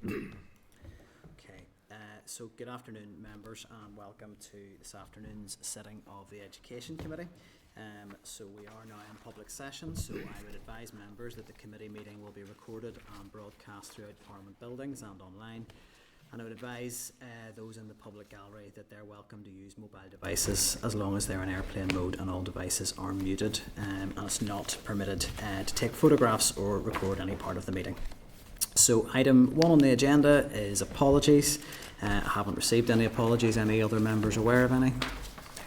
Okay, so good afternoon, members, and welcome to this afternoon's sitting of the Education Committee. So we are now in public session, so I would advise members that the committee meeting will be recorded and broadcast throughout Parliament buildings and online. And I would advise those in the public gallery that they're welcome to use mobile devices as long as they're in airplane mode and all devices are muted, and it's not permitted to take photographs or record any part of the meeting. So item 1 on the agenda is apologies. I haven't received any apologies. Any other members aware of any?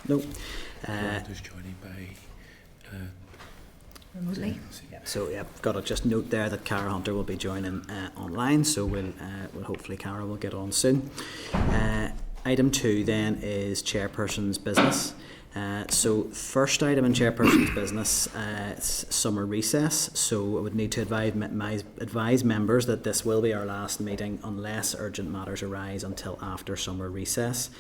No. Who's joining by remotely? Yeah, so yeah, I've got to just note there that Cara Hunter will be joining online, so we'll hopefully Cara will get on soon. Item 2 then is chairperson's business. So first item in chairperson's business, it's summer recess, so I would need to advise members that this will be our last meeting unless urgent matters arise until after summer recess.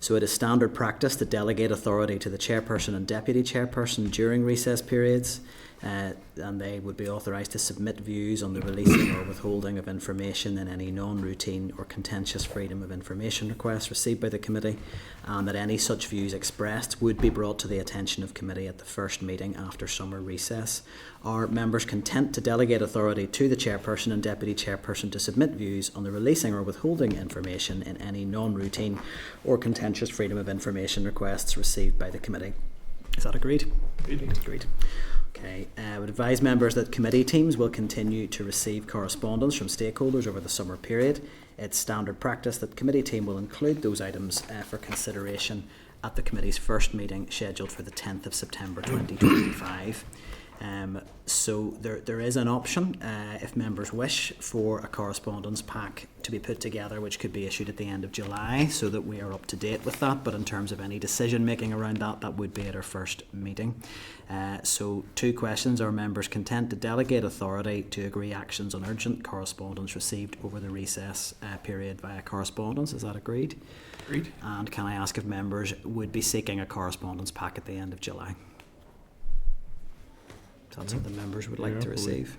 So it is standard practice to delegate authority to the chairperson and deputy chairperson during recess periods, and they would be authorised to submit views on the releasing or withholding of information in any non-routine or contentious freedom of information requests received by the committee, and that any such views expressed would be brought to the attention of committee at the first meeting after summer recess. Are members content to delegate authority to the chairperson and deputy chairperson to submit views on the releasing or withholding information in any non-routine or contentious freedom of information requests received by the committee? Is that agreed? Agreed. Okay, I would advise members that committee teams will continue to receive correspondence from stakeholders over the summer period. It's standard practice that the committee team will include those items for consideration at the committee's first meeting scheduled for the 10th of September 2025. So there is an option, if members wish, for a correspondence pack to be put together which could be issued at the end of July so that we are up to date with that, but in terms of any decision making around that would be at our first meeting. So 2 questions: are members content to delegate authority to agree actions on urgent correspondence received over the recess period via correspondence? Is that agreed? Agreed. And can I ask if members would be seeking a correspondence pack at the end of July? Is that something members would like to receive?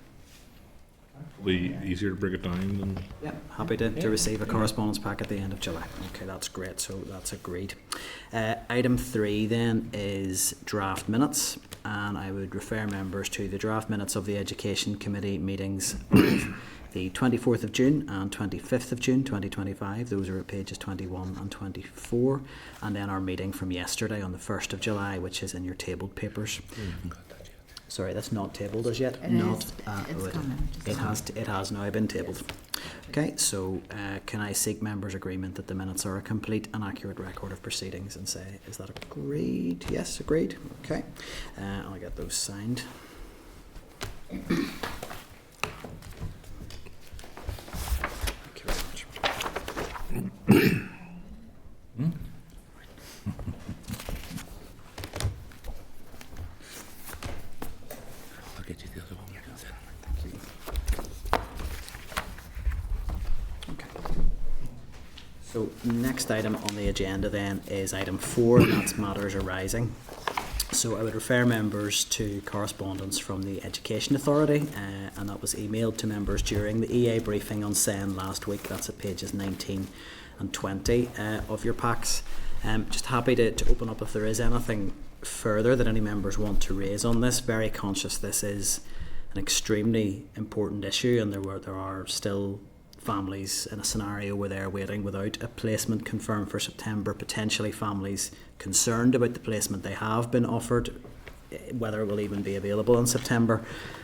Probably easier to break it down than... Yeah, happy to receive a correspondence pack at the end of July. Okay, that's great, so that's agreed. Item 3 then is draft minutes, and I would refer members to the draft minutes of the Education Committee meetings of the 24th of June and 25th of June 2025. Those are at pages 21 and 24. And then our meeting from yesterday on the 1st of July, which is in your tabled papers. Sorry, that's not tabled as yet. It has now been tabled. Okay, so can I seek members' agreement that the minutes are a complete and accurate record of proceedings, and say, is that agreed? Yes, agreed. Okay, I'll get those signed. Thank you very much. So next item on the agenda then is item 4, and that's matters arising. So I would refer members to correspondence from the Education Authority, and that was emailed to members during the EA briefing on SEN last week. That's at pages 19 and 20 of your packs. Just happy to open up if there is anything further that any members want to raise on this. Very conscious this is an extremely important issue, and there are still families in a scenario where they're waiting without a placement confirmed for September, potentially families concerned about the placement they have been offered, whether it will even be available in September.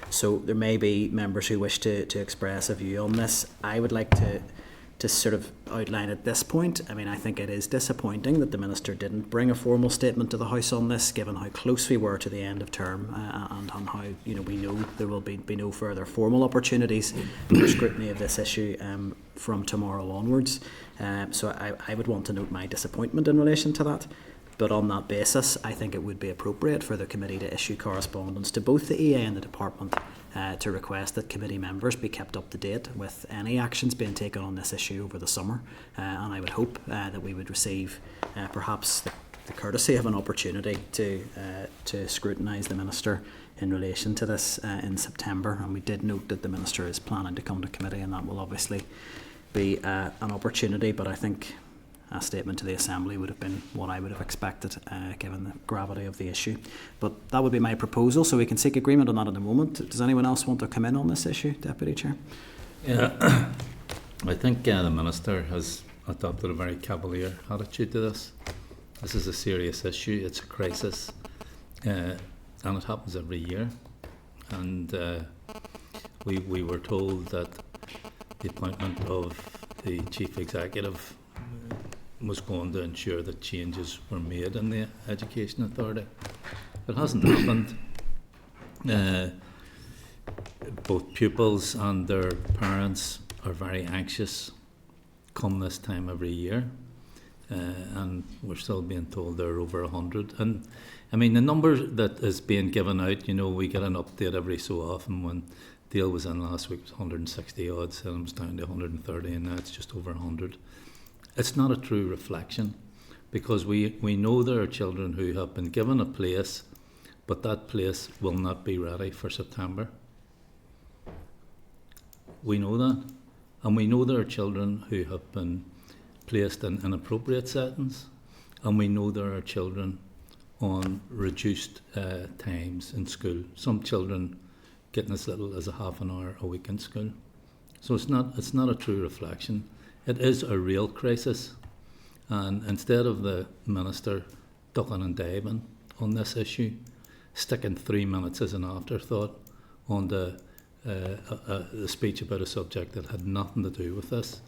So there may be members who wish to express a view on this. I would like to sort of outline at this point. I mean, I think it is disappointing that the Minister didn't bring a formal statement to the House on this, given how close we were to the end of term, and how we know there will be no further formal opportunities for scrutiny of this issue from tomorrow onwards. So I would want to note my disappointment in relation to that. But on that basis, I think it would be appropriate for the committee to issue correspondence to both the EA and the department to request that committee members be kept up to date with any actions being taken on this issue over the summer. And I would hope that we would receive perhaps the courtesy of an opportunity to scrutinise the Minister in relation to this in September. And we did note that the Minister is planning to come to committee, and that will obviously be an opportunity, but I think a statement to the Assembly would have been what I would have expected, given the gravity of the issue. But that would be my proposal, so we can seek agreement on that in a moment. Does anyone else want to come in on this issue, Deputy Chair? Yeah, I think the Minister has adopted a very cavalier attitude to this. This is a serious issue, it's a crisis, and it happens every year. And we were told that the appointment of the Chief Executive was going to ensure that changes were made in the Education Authority. It hasn't happened. Both pupils and their parents are very anxious come this time every year, and we're still being told there are over 100. And I mean, the number that is being given out, you know, we get an update every so often. When Dale was in last week, it was 160 odds, and it was down to 130, and now it's just over 100. It's not a true reflection, because we know there are children who have been given a place, but that place will not be ready for September. We know that. And we know there are children who have been placed in inappropriate settings, and we know there are children on reduced times in school. Some children getting as little as a half an hour a week in school. So it's not a true reflection. It is a real crisis, and instead of the Minister ducking and diving on this issue, sticking 3 minutes as an afterthought on the speech about a subject that had nothing to do with this,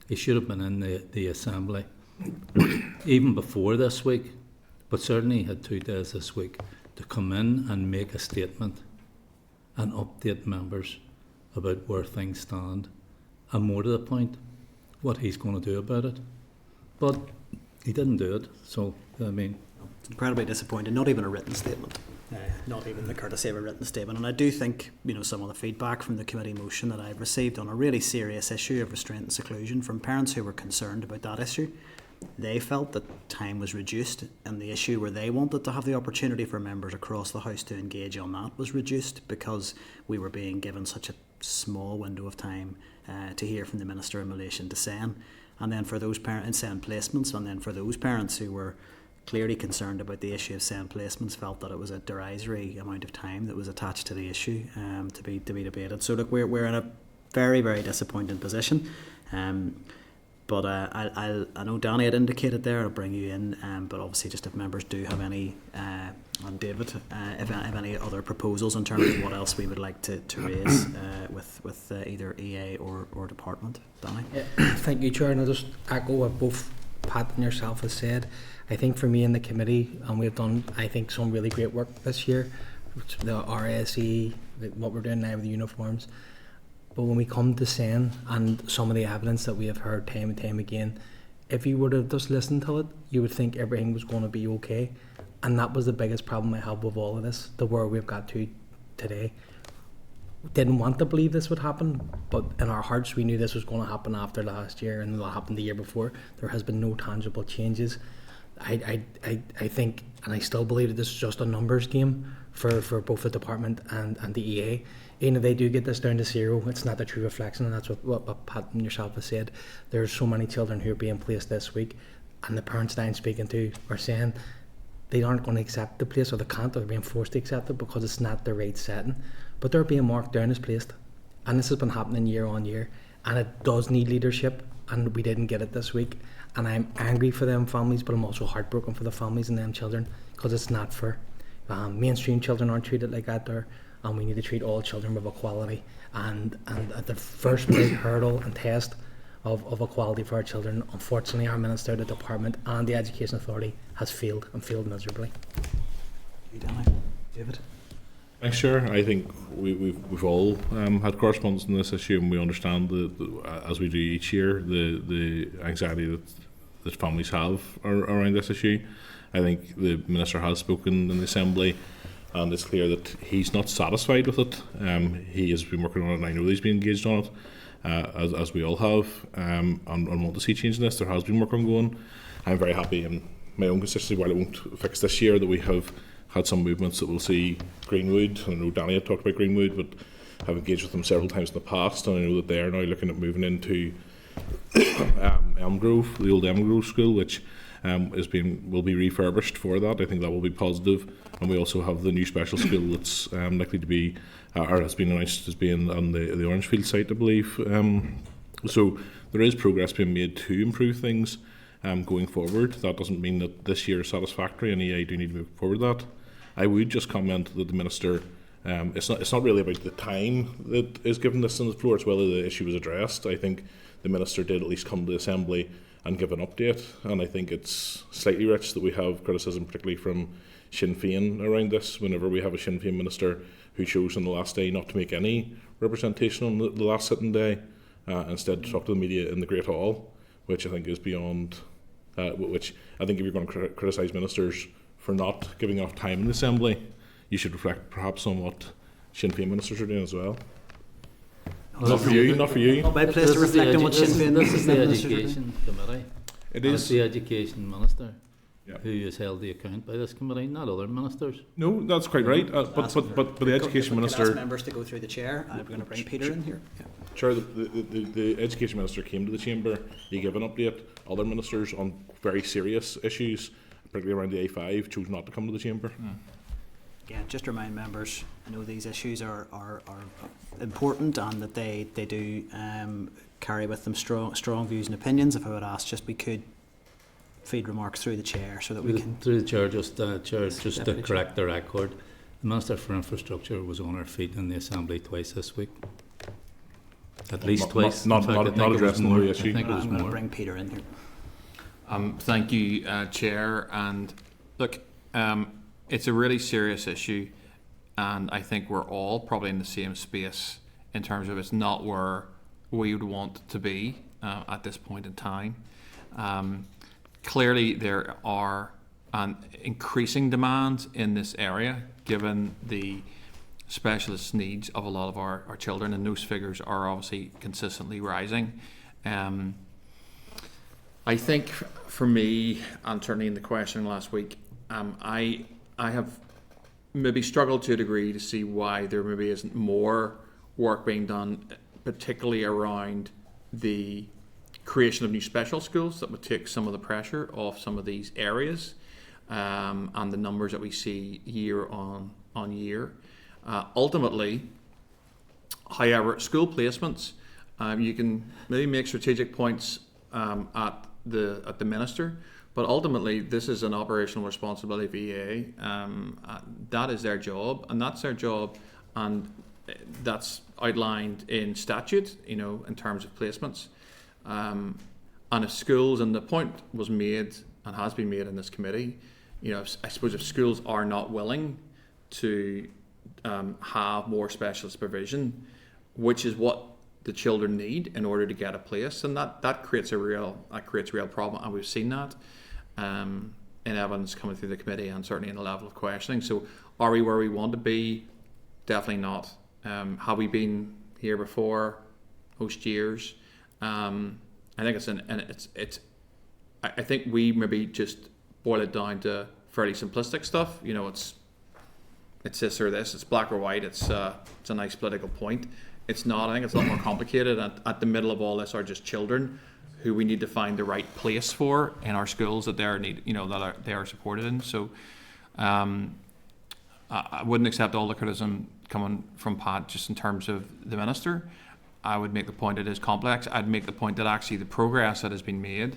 he should have been in the Assembly even before this week, but certainly he had 2 days this week to come in and make a statement and update members about where things stand, and more to the point, what he's going to do about it. But he didn't do it, so I mean, It's incredibly disappointing. Not even a written statement. Not even the courtesy of a written statement. And I do think, you know, some of the feedback from the committee motion that I've received on a really serious issue of restraint and seclusion from parents who were concerned about that issue, they felt that time was reduced, and the issue where they wanted to have the opportunity for members across the House to engage on that was reduced, because we were being given such a small window of time to hear from the Minister in relation to SEN. And then for those parents, SEN placements, and then for those parents who were clearly concerned about the issue of SEN placements, felt that it was a derisory amount of time that was attached to the issue to be debated. So look, we're in a very, very disappointing position. But I know Danny had indicated there, I'll bring you in, but obviously just if members do have any, and David, if any other proposals in terms of what else we would like to raise with either EA or department. Danny? Thank you, Chair, and I'll just echo what both Pat and yourself has said. I think for me in the committee, and we've done, I think, some really great work this year, the RSE, what we're doing now with the uniforms. But when we come to SEN and some of the evidence that we have heard time and time again, if you were to just listen to it, you would think everything was going to be okay. And that was the biggest problem I have with all of this, the where we've got to today. Didn't want to believe this would happen, but in our hearts we knew this was going to happen after last year and what happened the year before. There has been no tangible changes. I think, and I still believe that this is just a numbers game for both the department and the EA. Even if they do get this down to 0, it's not the true reflection, and that's what Pat and yourself have said. There's so many children who are being placed this week, and the parents that I'm speaking to are saying they aren't going to accept the place, or they can't, or they're being forced to accept it because it's not the right setting. But they're being marked down as placed, and this has been happening year on year, and it does need leadership, and we didn't get it this week. And I'm angry for them families, but I'm also heartbroken for the families and them children, because it's not fair. Mainstream children aren't treated like that there, and we need to treat all children with equality. And at the first big hurdle and test of equality for our children, unfortunately our Minister, the Department and the Education Authority has failed, and failed miserably. David? Thanks, Chair. I think we've all had correspondence on this issue, and we understand as we do each year, the anxiety that families have around this issue. I think the Minister has spoken in the Assembly, and it's clear that he's not satisfied with it. He has been working on it, and I know he's been engaged on it, as we all have, and want to see change in this. There has been work ongoing. I'm very happy in my own constituency, while it won't fix this year, that we have had some movements that will see Greenwood. I know Danny had talked about Greenwood, but I've engaged with them several times in the past, and I know that they're now looking at moving into Elmgrove, the old Elmgrove school, which will be refurbished for that. I think that will be positive. And we also have the new special school that's likely to be, or has been announced as being on the Orangefield site, I believe. So there is progress being made to improve things going forward. That doesn't mean that this year is satisfactory, and EA do need to move forward that. I would just comment that the Minister, it's not really about the time that is given this on the floor, it's whether the issue was addressed. I think the Minister did at least come to the Assembly and give an update, and I think it's slightly rich that we have criticism, particularly from Sinn Féin around this, whenever we have a Sinn Féin Minister who chose on the last day not to make any representation on the last sitting day, instead to talk to the media in the Great Hall, which I think is beyond, which I think if you're going to criticise ministers for not giving enough time in the Assembly, you should reflect perhaps on what Sinn Féin ministers are doing as well. Not for you. Not my place to reflect on what Sinn Féin This is the ministers are doing. Education Committee. It And is. it's the Education Minister Yeah. who is held the account by this committee, not other ministers. No, that's quite right. But the Education Can Minister, ask members to go through the chair. I'm going to bring Peter in here. Yeah. Chair, the Education Minister came to the Chamber. He gave an update. Other ministers on very serious issues, particularly around the A5, chose not to come to the Chamber. Yeah, just to remind members, I know these issues are important and that they do carry with them strong views and opinions. If I would ask, just we could feed remarks through the chair so that we can. Through the chair, just to Deputy correct the record, the Minister for Infrastructure was on her feet in the Assembly twice this week. At least twice. Not In fact, I think it was addressing more. the I issue. think it was I'm going to more. bring Peter in here. Thank you, Chair. And look, it's a really serious issue, and I think we're all probably in the same space in terms of it's not where we would want to be at this point in time. Clearly, there are increasing demands in this area, given the specialist needs of a lot of our children, and those figures are obviously consistently rising. I think for me, and certainly in the questioning last week, I have maybe struggled to a degree to see why there maybe isn't more work being done, particularly around the creation of new special schools that would take some of the pressure off some of these areas, and the numbers that we see year on year. Ultimately, however, school placements, you can maybe make strategic points at the Minister, but ultimately this is an operational responsibility of EA. That is their job, and that's their job, and that's outlined in statute, in terms of placements. And if schools, and the point was made and has been made in this committee, I suppose if schools are not willing to have more specialist provision, which is what the children need in order to get a place, and that creates real problem, and we've seen that in evidence coming through the committee and certainly in the level of questioning. So are we where we want to be? Definitely not. Have we been here before? Most years. I think I think we maybe just boil it down to fairly simplistic stuff. It's this or this. It's black or white. It's a nice political point. It's not. I think it's a lot more complicated. At the middle of all this are just children who we need to find the right place for in our schools that they are supported in. So I wouldn't accept all the criticism coming from Pat just in terms of the Minister. I would make the point it is complex. I'd make the point that actually the progress that has been made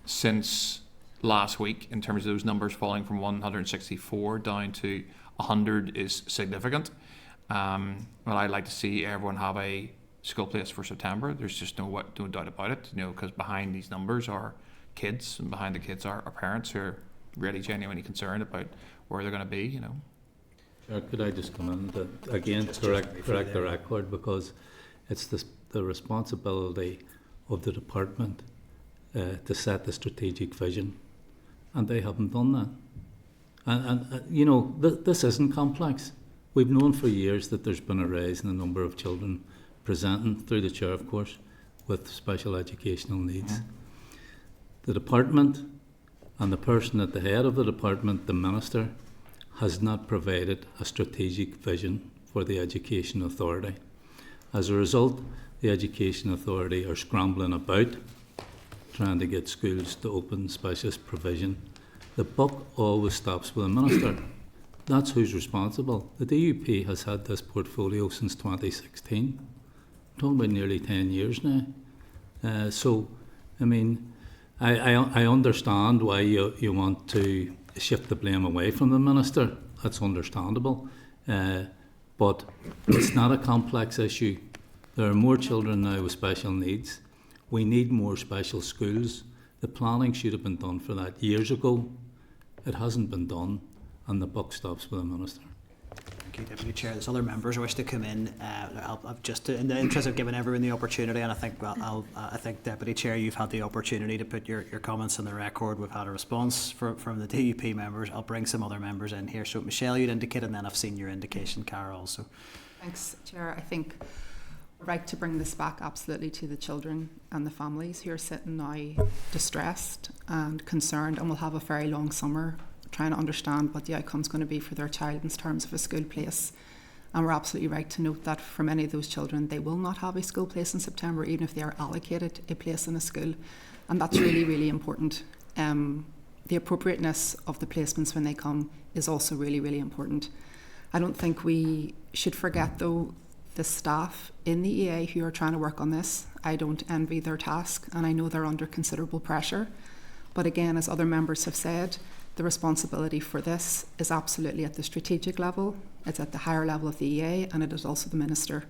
since last week in terms of those numbers falling from 164 down to 100 is significant. But I'd like to see everyone have a school place for September. There's just no doubt about it, because behind these numbers are kids, and behind the kids are parents who are really genuinely concerned about where they're going to be. Could I just come in to, again, correct the record, because it's the responsibility of the department to set the strategic vision, and they haven't done that. And this isn't complex. We've known for years that there's been a rise in the number of children presenting, through the chair, of course, with special educational needs. The department and the person at the head of the department, the Minister, has not provided a strategic vision for the Education Authority. As a result, the Education Authority are scrambling about trying to get schools to open specialist provision. The buck always stops with the minister. That's who's responsible. The DUP has had this portfolio since 2016. I'm talking about nearly 10 years now. So, I mean, I understand why you want to shift the blame away from the minister. That's understandable. But it's not a complex issue. There are more children now with special needs. We need more special schools. The planning should have been done for that years ago. It hasn't been done, and the buck stops with the minister. Thank you, Deputy Chair. There's other members who wish to come in. I've just, in the interest of giving everyone the opportunity, and I think, I think, Deputy Chair, you've had the opportunity to put your comments on the record. We've had a response from the DUP members. I'll bring some other members in here. So, Michelle, you'd indicated, and then I've seen your indication, Cara, also. Thanks, Chair. I think we're right to bring this back absolutely to the children and the families who are sitting now distressed and concerned, and will have a very long summer trying to understand what the outcome's going to be for their child in terms of a school place. And we're absolutely right to note that for many of those children, they will not have a school place in September, even if they are allocated a place in a school. And that's really, really important. The appropriateness of the placements when they come is also really, really important. I don't think we should forget, though, the staff in the EA who are trying to work on this. I don't envy their task, and I know they're under considerable pressure. But again, as other members have said, the responsibility for this is absolutely at the strategic level, it's at the higher level of the EA, and it is also the Minister.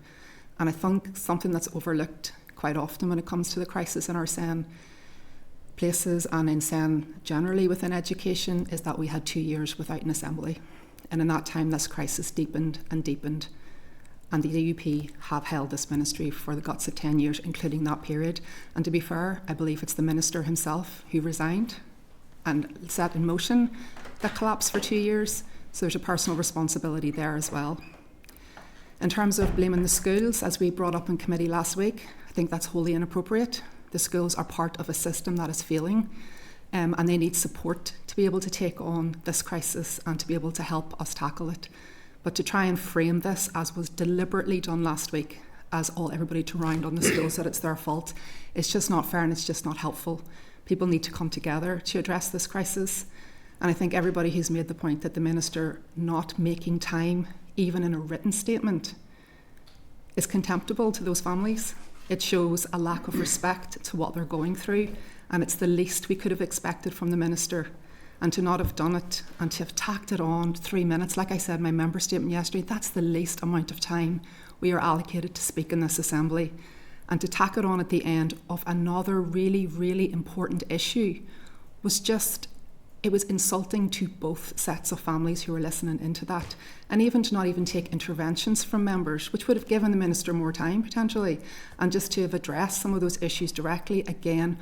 And I think something that's overlooked quite often when it comes to the crisis in our SEN places and in SEN generally within education is that we had 2 years without an assembly. And in that time, this crisis deepened and deepened. And the DUP have held this ministry for the guts of 10 years, including that period. And to be fair, I believe it's the Minister himself who resigned and set in motion the collapse for 2 years. So there's a personal responsibility there as well. In terms of blaming the schools, as we brought up in committee last week, I think that's wholly inappropriate. The schools are part of a system that is failing, and they need support to be able to take on this crisis and to be able to help us tackle it. But to try and frame this, as was deliberately done last week, as everybody to round on the schools that it's their fault, it's just not fair and it's just not helpful. People need to come together to address this crisis. And I think everybody who's made the point that the Minister not making time, even in a written statement, is contemptible to those families. It shows a lack of respect to what they're going through, and it's the least we could have expected from the Minister. And to not have done it and to have tacked it on 3 minutes, like I said in my member statement yesterday, that's the least amount of time we are allocated to speak in this Assembly. And to tack it on at the end of another really, really important issue was just, it was insulting to both sets of families who were listening into that. And even to not even take interventions from members, which would have given the Minister more time potentially, and just to have addressed some of those issues directly, again,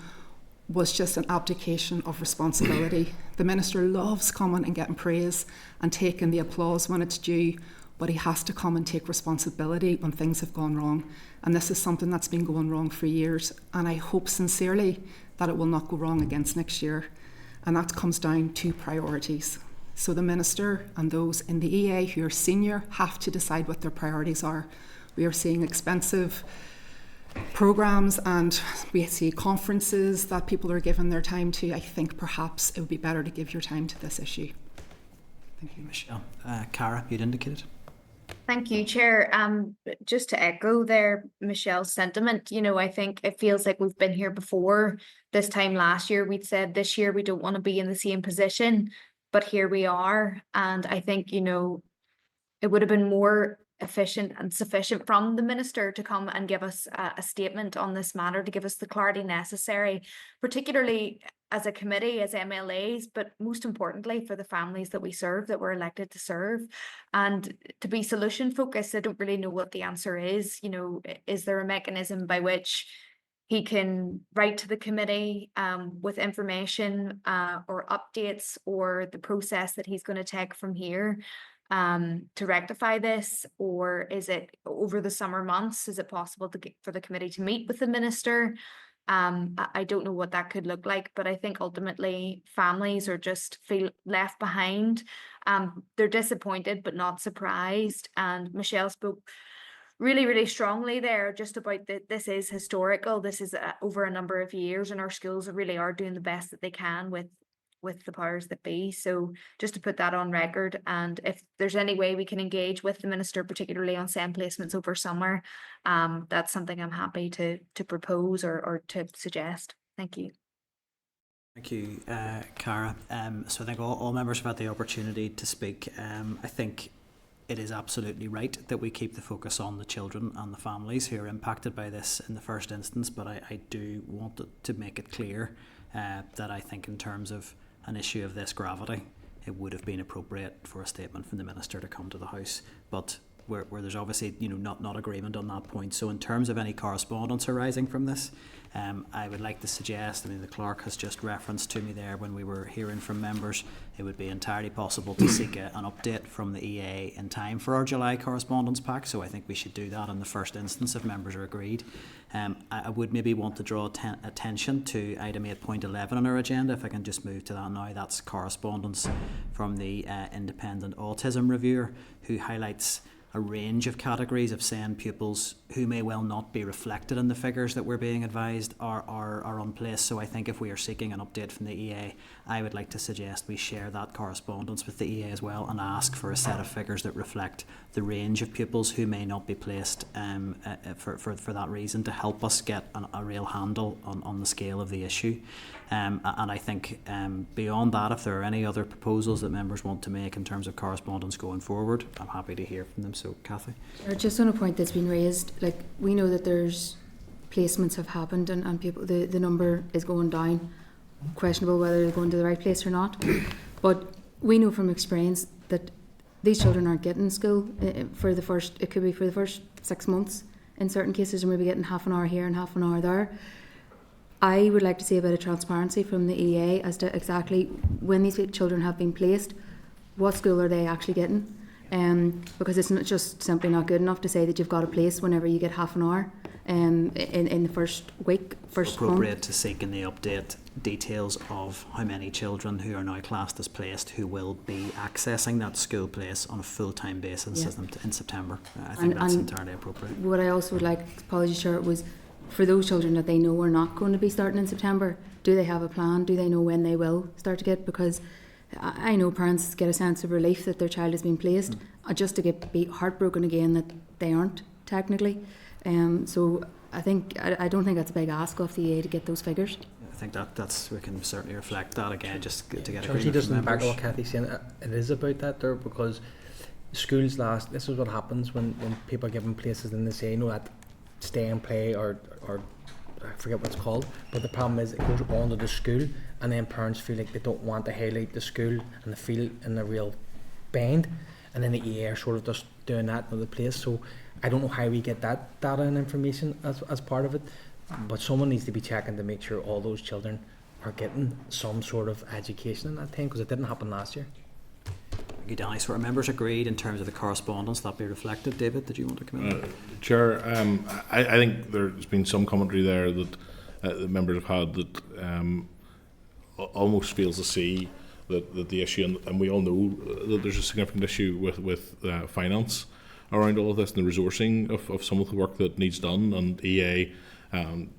was just an abdication of responsibility. The Minister loves coming and getting praise and taking the applause when it's due, but he has to come and take responsibility when things have gone wrong. And this is something that's been going wrong for years, and I hope sincerely that it will not go wrong against next year. And that comes down to priorities. So the Minister and those in the EA who are senior have to decide what their priorities are. We are seeing expensive programmes and we see conferences that people are giving their time to. I think perhaps it would be better to give your time to this issue. Thank you, Michelle. Cara, you'd indicated. Thank you, Chair. Just to echo there, Michelle's sentiment, you know, I think it feels like we've been here before. This time last year, we'd said this year we don't want to be in the same position, but here we are. And I think, you know, it would have been more efficient and sufficient from the Minister to come and give us a statement on this matter, to give us the clarity necessary, particularly as a committee, as MLAs, but most importantly for the families that we serve, that we're elected to serve. And to be solution focused, I don't really know what the answer is. You know, is there a mechanism by which he can write to the committee with information or updates, or the process that he's going to take from here to rectify this? Or is it over the summer months? Is it possible for the committee to meet with the Minister? I don't know what that could look like, but I think ultimately families are just feel left behind. They're disappointed but not surprised. And Michelle spoke really, really strongly there just about that this is historical. This is over a number of years, and our schools really are doing the best that they can with the powers that be. So just to put that on record, and if there's any way we can engage with the minister, particularly on SEND placements over summer, that's something I'm happy to propose or to suggest. Thank you. Thank you, Cara. So I think all members have had the opportunity to speak. I think it is absolutely right that we keep the focus on the children and the families who are impacted by this in the first instance, but I do want to make it clear that I think in terms of an issue of this gravity, it would have been appropriate for a statement from the Minister to come to the House, but where there's obviously not agreement on that point. So in terms of any correspondence arising from this, I would like to suggest, the clerk has just referenced to me there when we were hearing from members, it would be entirely possible to seek an update from the EA in time for our July correspondence pack, so I think we should do that in the first instance if members are agreed. I would maybe want to draw attention to item 8.11 on our agenda, if I can just move to that now. That's correspondence from the Independent Autism Reviewer, who highlights a range of categories of SEND pupils who may well not be reflected in the figures that we're being advised are on place. So I think if we are seeking an update from the EA, I would like to suggest we share that correspondence with the EA as well and ask for a set of figures that reflect the range of pupils who may not be placed for that reason, to help us get a real handle on the scale of the issue. And I think beyond that, if there are any other proposals that members want to make in terms of correspondence going forward, I'm happy to hear from them. So, Cathy? Just on a point that's been raised, we know that there's placements have happened and people, the number is going down. Questionable whether they're going to the right place or not. But we know from experience that these children aren't getting school for the first, it could be for the first 6 months. In certain cases, they're maybe getting half an hour here and half an hour there. I would like to see a bit of transparency from the EA as to exactly when these children have been placed, what school are they actually getting? Because it's not just simply not good enough to say that you've got a place whenever you get half an hour in the first week, first appropriate month. To seek in the update details of how many children who are now classed as placed who will be accessing that school place on a full-time basis in September. I think that's entirely appropriate. What I also would like, apologies, Chair, was for those children that they know are not going to be starting in September, do they have a plan? Do they know when they will start to get? Because I know parents get a sense of relief that their child has been placed, just to be heartbroken again that they aren't technically. So I don't think that's a big ask of the EA to get those figures. I think that's we can certainly reflect that again, just to get Charlie agreement doesn't from back members. what Cathy's saying. It is about that there, because schools this is what happens when people are given places and they say, no, that stay and play or I forget what it's called, but the problem is it goes on to the school, and then parents feel like they don't want to highlight the school and they feel in a real bind, and then the EA are sort of just doing that in the place. So I don't know how we get that data and information as part of it, but someone needs to be checking to make sure all those children are getting some sort of education in that time, because it didn't happen last year. Thank you, Danny. So our members agreed in terms of the correspondence that be reflected. David, did you want to come in? Chair, I think there's been some commentary there that the members have had that almost fails to see that the issue, and we all know that there's a significant issue with finance around all of this and the resourcing of some of the work that needs done, and EA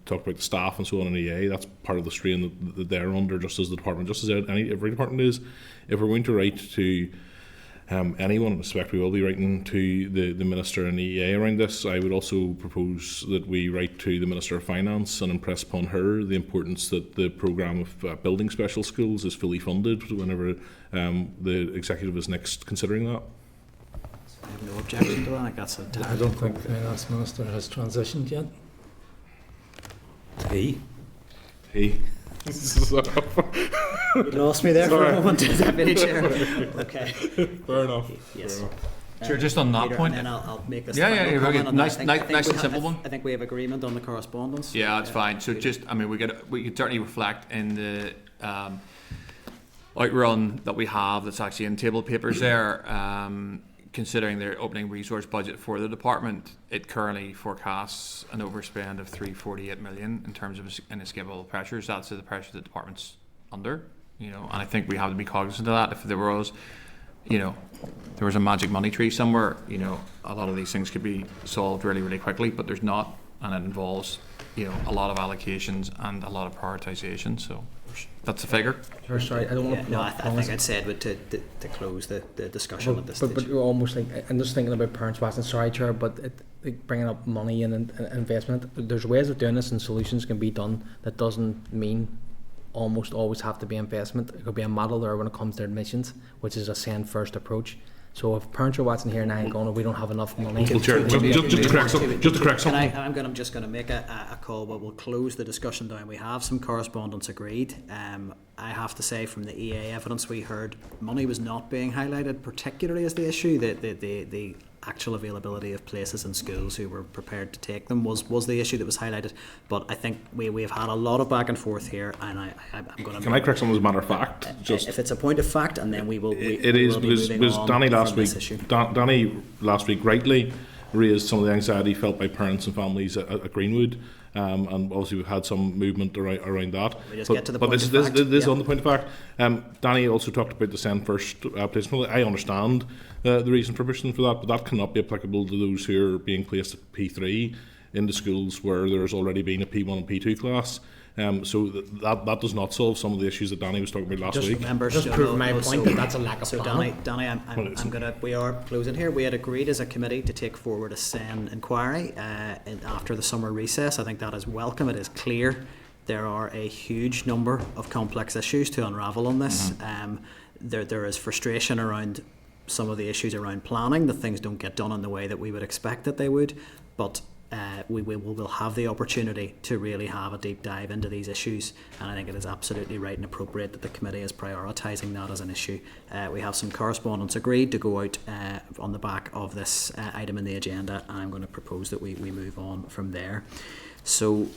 talked about the staff and so on in EA. That's part of the strain that they're under, just as the department, just as every department is. If we're going to write to anyone, I suspect we will be writing to the Minister and EA around this. I would also propose that we write to the Minister of Finance and impress upon her the importance that the programme of building special schools is fully funded whenever the executive is next considering that. I have no objection to that. I think that's a I don't think the Finance Minister has transitioned yet. He. You lost me there for a moment, Deputy Chair. Okay. Fair enough. Yes. Fair enough. Sure, just on that Peter, point. And then I'll make this. Yeah, final very comment good. on that. Nice, I think nice we and have- simple one. I think we have agreement on the correspondence. Yeah, that's fine. So just, I mean, we could certainly reflect in the outrun that we have that's actually in table papers there, considering their opening resource budget for the department. It currently forecasts an overspend of 348 million in terms of inescapable pressures. That's the pressure the department's under, and I think we have to be cognizant of that. If there was you know, there was a magic money tree somewhere, you know, a lot of these things could be solved really, really quickly, but there's not, and it involves, you know, a lot of allocations and a lot of prioritisation. So that's the figure. Sure, sorry, I don't want to No, I think I'd said to close the discussion at this but stage. you're almost like, I'm just thinking about parents watching, sorry Chair, but like bringing up money and investment, there's ways of doing this and solutions can be done that doesn't mean almost always have to be investment. It could be a model there when it comes to admissions, which is a send first approach. So if parents are watching here and I ain't going, we don't have enough money. Well, Chair, just to correct something. I'm just going to make a call, but we'll close the discussion down. We have some correspondence agreed. I have to say, from the EA evidence we heard, money was not being highlighted particularly as the issue. The actual availability of places in schools who were prepared to take them was the issue that was highlighted. But I think we have had a lot of back and forth here, and I'm going to... Can I correct something as a matter of fact? Just if it's a point of fact, and then we will... It is, because Danny last week, Danny last week rightly raised some of the anxiety felt by parents and families at Greenwood. And obviously we've had some movement around that. We just but get to the but point this, of this, fact. this is Yeah. on the point of fact. Danny also talked about the send first placement. I understand the reason for pushing for that, but that cannot be applicable to those who are being placed at P3 in the schools where there's already been a P1 and P2 class. So that does not solve some of the issues that Danny was talking about last Just week. Remember, Just prove my point that that's a lack of so planning. Danny, I'm gonna. We are closing here. We had agreed as a committee to take forward a SEN inquiry after the summer recess. I think that is welcome. It is clear there are a huge number of complex issues to unravel on this. There is frustration around some of the issues around planning, that things don't get done in the way that we would expect that they would, but we will have the opportunity to really have a deep dive into these issues, and I think it is absolutely right and appropriate that the committee is prioritising that as an issue. We have some correspondence agreed to go out on the back of this item in the agenda, and I'm going to propose that we move on from there. So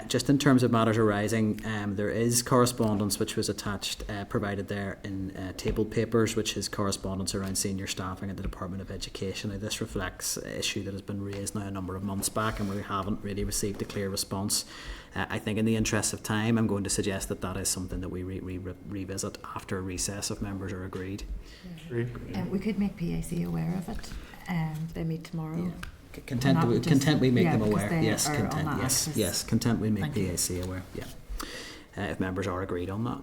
just in terms of matters arising, there is correspondence which was attached, provided there in tabled papers, which is correspondence around senior staffing at the Department of Education. Now, this reflects an issue that has been raised now a number of months back, and we haven't really received a clear response. I think in the interest of time, I'm going to suggest that is something that we revisit after a recess if members are agreed. We could make PAC aware of it. They meet tomorrow. Yeah. Content we make them aware. Yes, content we make PAC aware. Yeah, if members are agreed on that.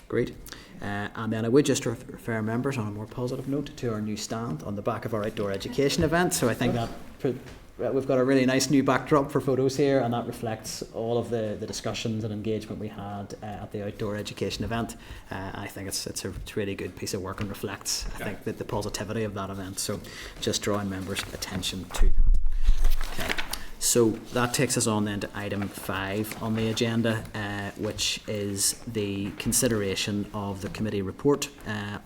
Agreed. And then I would just refer members on a more positive note to our new stand on the back of our outdoor education event. So I think that we've got a really nice new backdrop for photos here, and that reflects all of the discussions and engagement we had at the outdoor education event. I think it's a really good piece of work and reflects, I think, the positivity of that event. So just drawing members' attention to that. Okay. So that takes us on then to item 5 on the agenda, which is the consideration of the committee report,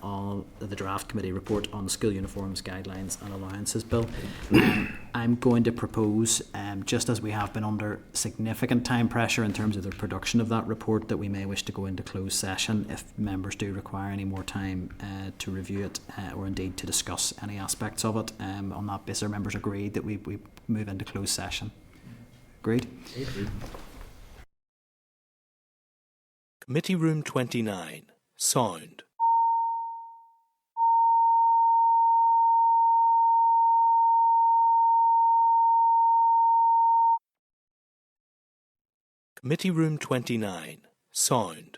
on the draft committee report on the School Uniforms Guidelines and Allowances Bill. I'm going to propose, just as we have been under significant time pressure in terms of the production of that report, that we may wish to go into closed session if members do require any more time to review it or indeed to discuss any aspects of it. On that basis, our members agreed that we move into closed session. Agreed? Committee Room 29. Sound. Committee Room 29. Sound.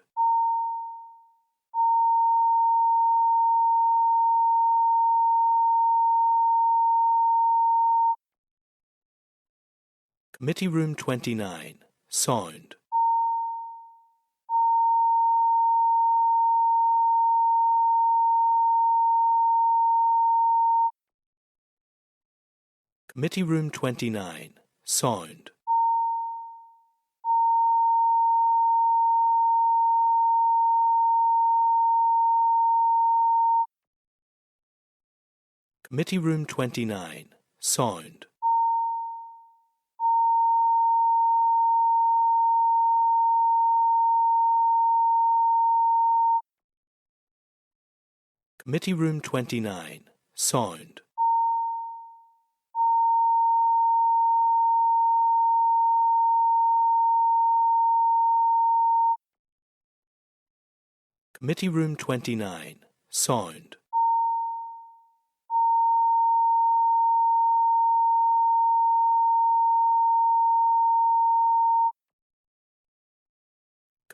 Committee Room 29. Sound. Committee Room 29. Sound. Committee Room 29. Sound. Committee Room 29. Sound. Committee Room 29. Sound.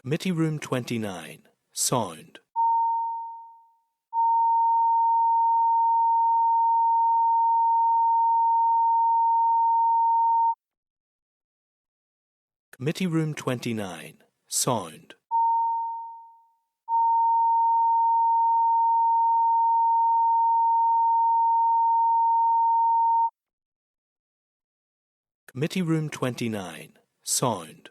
Committee Room 29, Sound. Committee Room 29, Sound. Committee Room 29, Sound.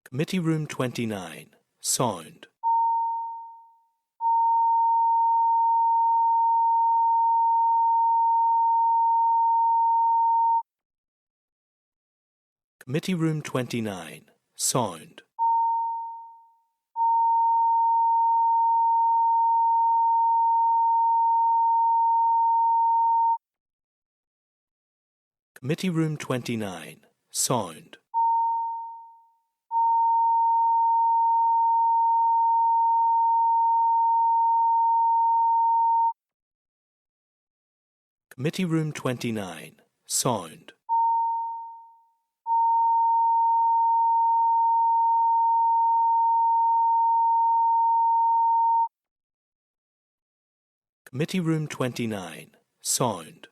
Committee Room 29, Sound. Committee Room 29, Sound. Committee Room 29, Sound. Committee Room 29, Sound. Committee Room 29, Sound.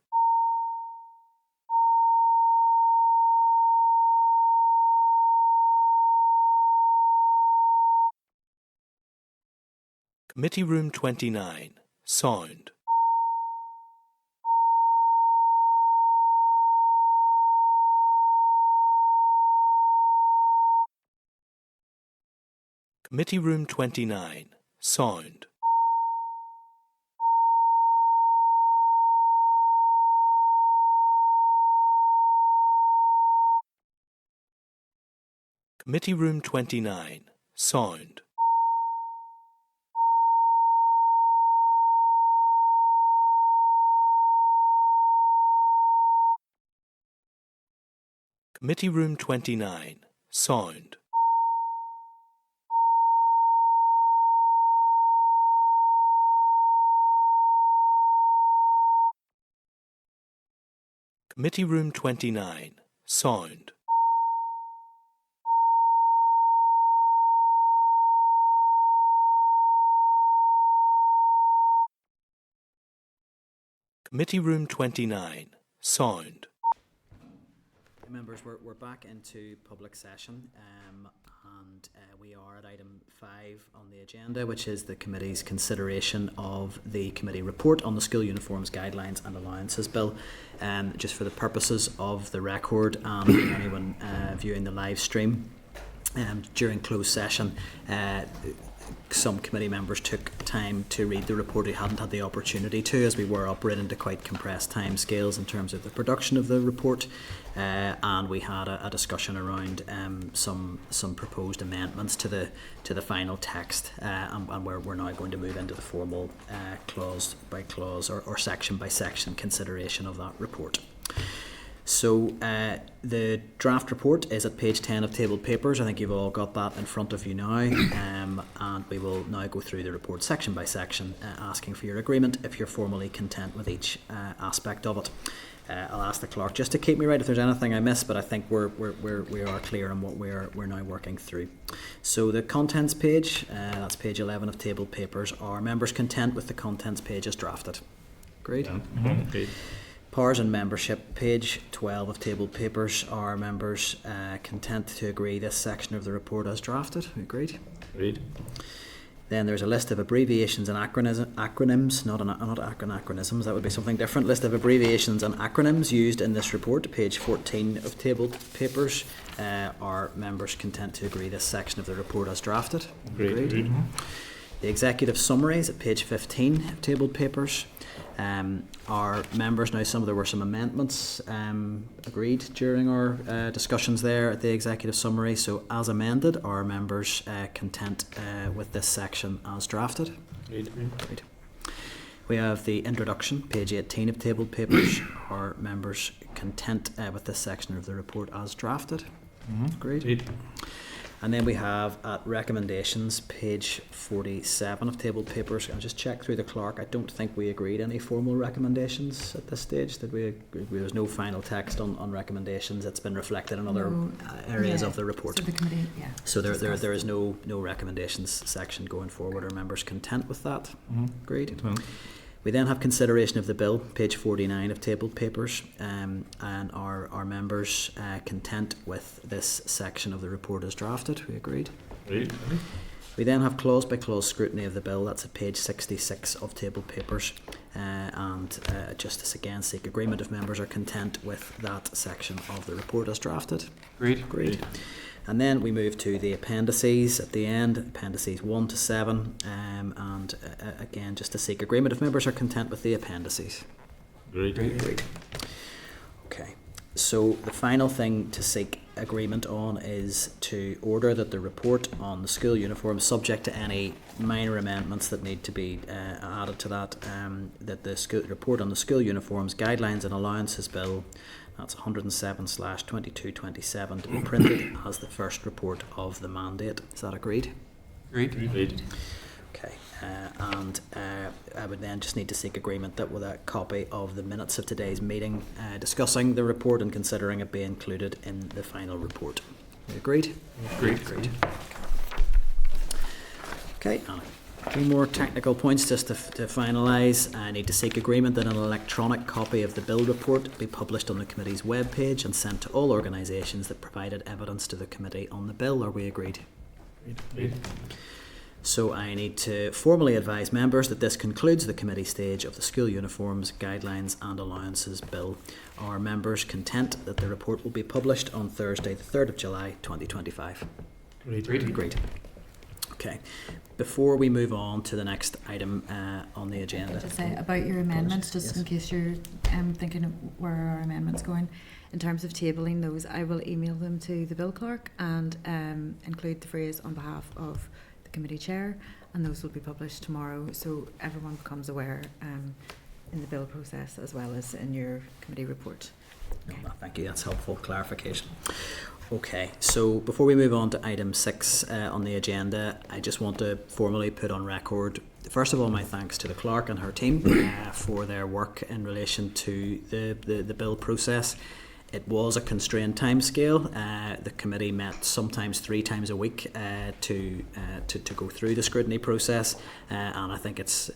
Committee Room 29, Sound. Committee Room 29, Sound. Committee Room 29, Sound. Committee Room 29, Sound. Committee Room 29, Sound. Committee Room 29, Sound. Members, we're back into public session, and we are at item 5 on the agenda, which is the committee's consideration of the committee report on the School Uniforms Guidelines and Allowances Bill. Just for the purposes of the record and anyone viewing the live stream, during closed session, some committee members took time to read the report who hadn't had the opportunity to, as we were operating to quite compressed time scales in terms of the production of the report, and we had a discussion around some proposed amendments to the final text, and we're now going to move into the formal clause by clause or section by section consideration of that report. So the draft report is at page 10 of tabled papers. I think you've all got that in front of you now, and we will now go through the report section by section, asking for your agreement if you're formally content with each aspect of it. I'll ask the clerk just to keep me right if there's anything I miss, but I think we are clear on what we're now working through. So the contents page, that's page 11 of tabled papers. Are members content with the contents page as drafted? Agreed? Yeah. Mm-hmm. Okay. Powers and membership, page 12 of tabled papers. Are members content to agree this section of the report as drafted? Agreed? Agreed. Then there's a list of abbreviations and acronyms, not acronyms, that would be something different. List of abbreviations and acronyms used in this report, page 14 of tabled papers. Are members content to agree this section of the report as drafted? Agreed. Agreed. The executive summaries at page 15 of tabled papers. Our members, now there were some amendments agreed during our discussions there at the executive summary, so as amended, are members content with this section as drafted? Agreed. Agreed. We have the introduction, page 18 of tabled papers. Are members content with this section of the report as drafted? Mm-hmm. Agreed. Agreed. And then we have at recommendations, page 47 of tabled papers. I'll just check through the clerk. I don't think we agreed any formal recommendations at this stage. Did we? There was no final text on recommendations. It's been reflected in other areas of the report. So the committee, So there is no recommendations section going forward. Are members content with that? Agreed. We then have consideration of the bill, page 49 of tabled papers, and are members content with this section of the report as drafted? We agreed. We then have clause by clause scrutiny of the bill. That's at page 66 of tabled papers, and just to again seek agreement if members are content with that section of the report as drafted. Agreed. And then we move to the appendices at the end, appendices 1 to 7, and again, just to seek agreement if members are content with the appendices. Agreed. Okay, so the final thing to seek agreement on is to order that the report on the school uniform, subject to any minor amendments that need to be added to that, that the report on the school uniforms, guidelines and allowances bill, that's 107/2227, to be printed as the first report of the mandate. Is that agreed? Agreed. Okay, and I would then just need to seek agreement that with a copy of the minutes of today's meeting discussing the report and considering it be included in the final report. Agreed? Agreed. Okay, Anna. A few more technical points just to finalise. I need to seek agreement that an electronic copy of the bill report be published on the committee's webpage and sent to all organisations that provided evidence to the committee on the bill. Are we agreed? Agreed. So I need to formally advise members that this concludes the committee stage of the school uniforms, guidelines and allowances bill. Are members content that the report will be published on Thursday the 3rd of July 2025? Agreed. Okay. Before we move on to the next item on the agenda. Just say about your amendments, just in case you're thinking of where our amendments going. In terms of tabling those, I will email them to the bill clerk and include the phrase on behalf of the committee chair, and those will be published tomorrow, so everyone becomes aware in the bill process as well as in your committee report. Okay. No, thank you, that's helpful clarification. Okay, so before we move on to item 6 on the agenda, I just want to formally put on record, first of all, my thanks to the clerk and her team for their work in relation to the bill process. It was a constrained timescale. The committee met sometimes 3 times a week to go through the scrutiny process, and I think it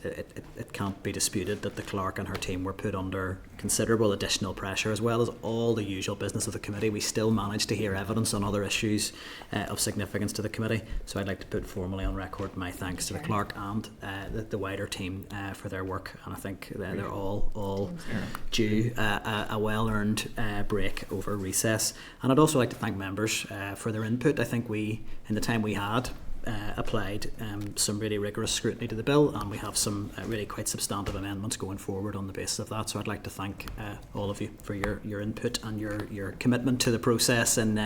can't be disputed that the clerk and her team were put under considerable additional pressure, as well as all the usual business of the committee. We still managed to hear evidence on other issues of significance to the committee. So I'd like to put formally on record my thanks to the clerk and the wider team for their work, and I think they're all due a well-earned break over recess. And I'd also like to thank members for their input. I think we, in the time we had, applied some really rigorous scrutiny to the bill, and we have some really quite substantive amendments going forward on the basis of that. So I'd like to thank all of you for your input and your commitment to the process in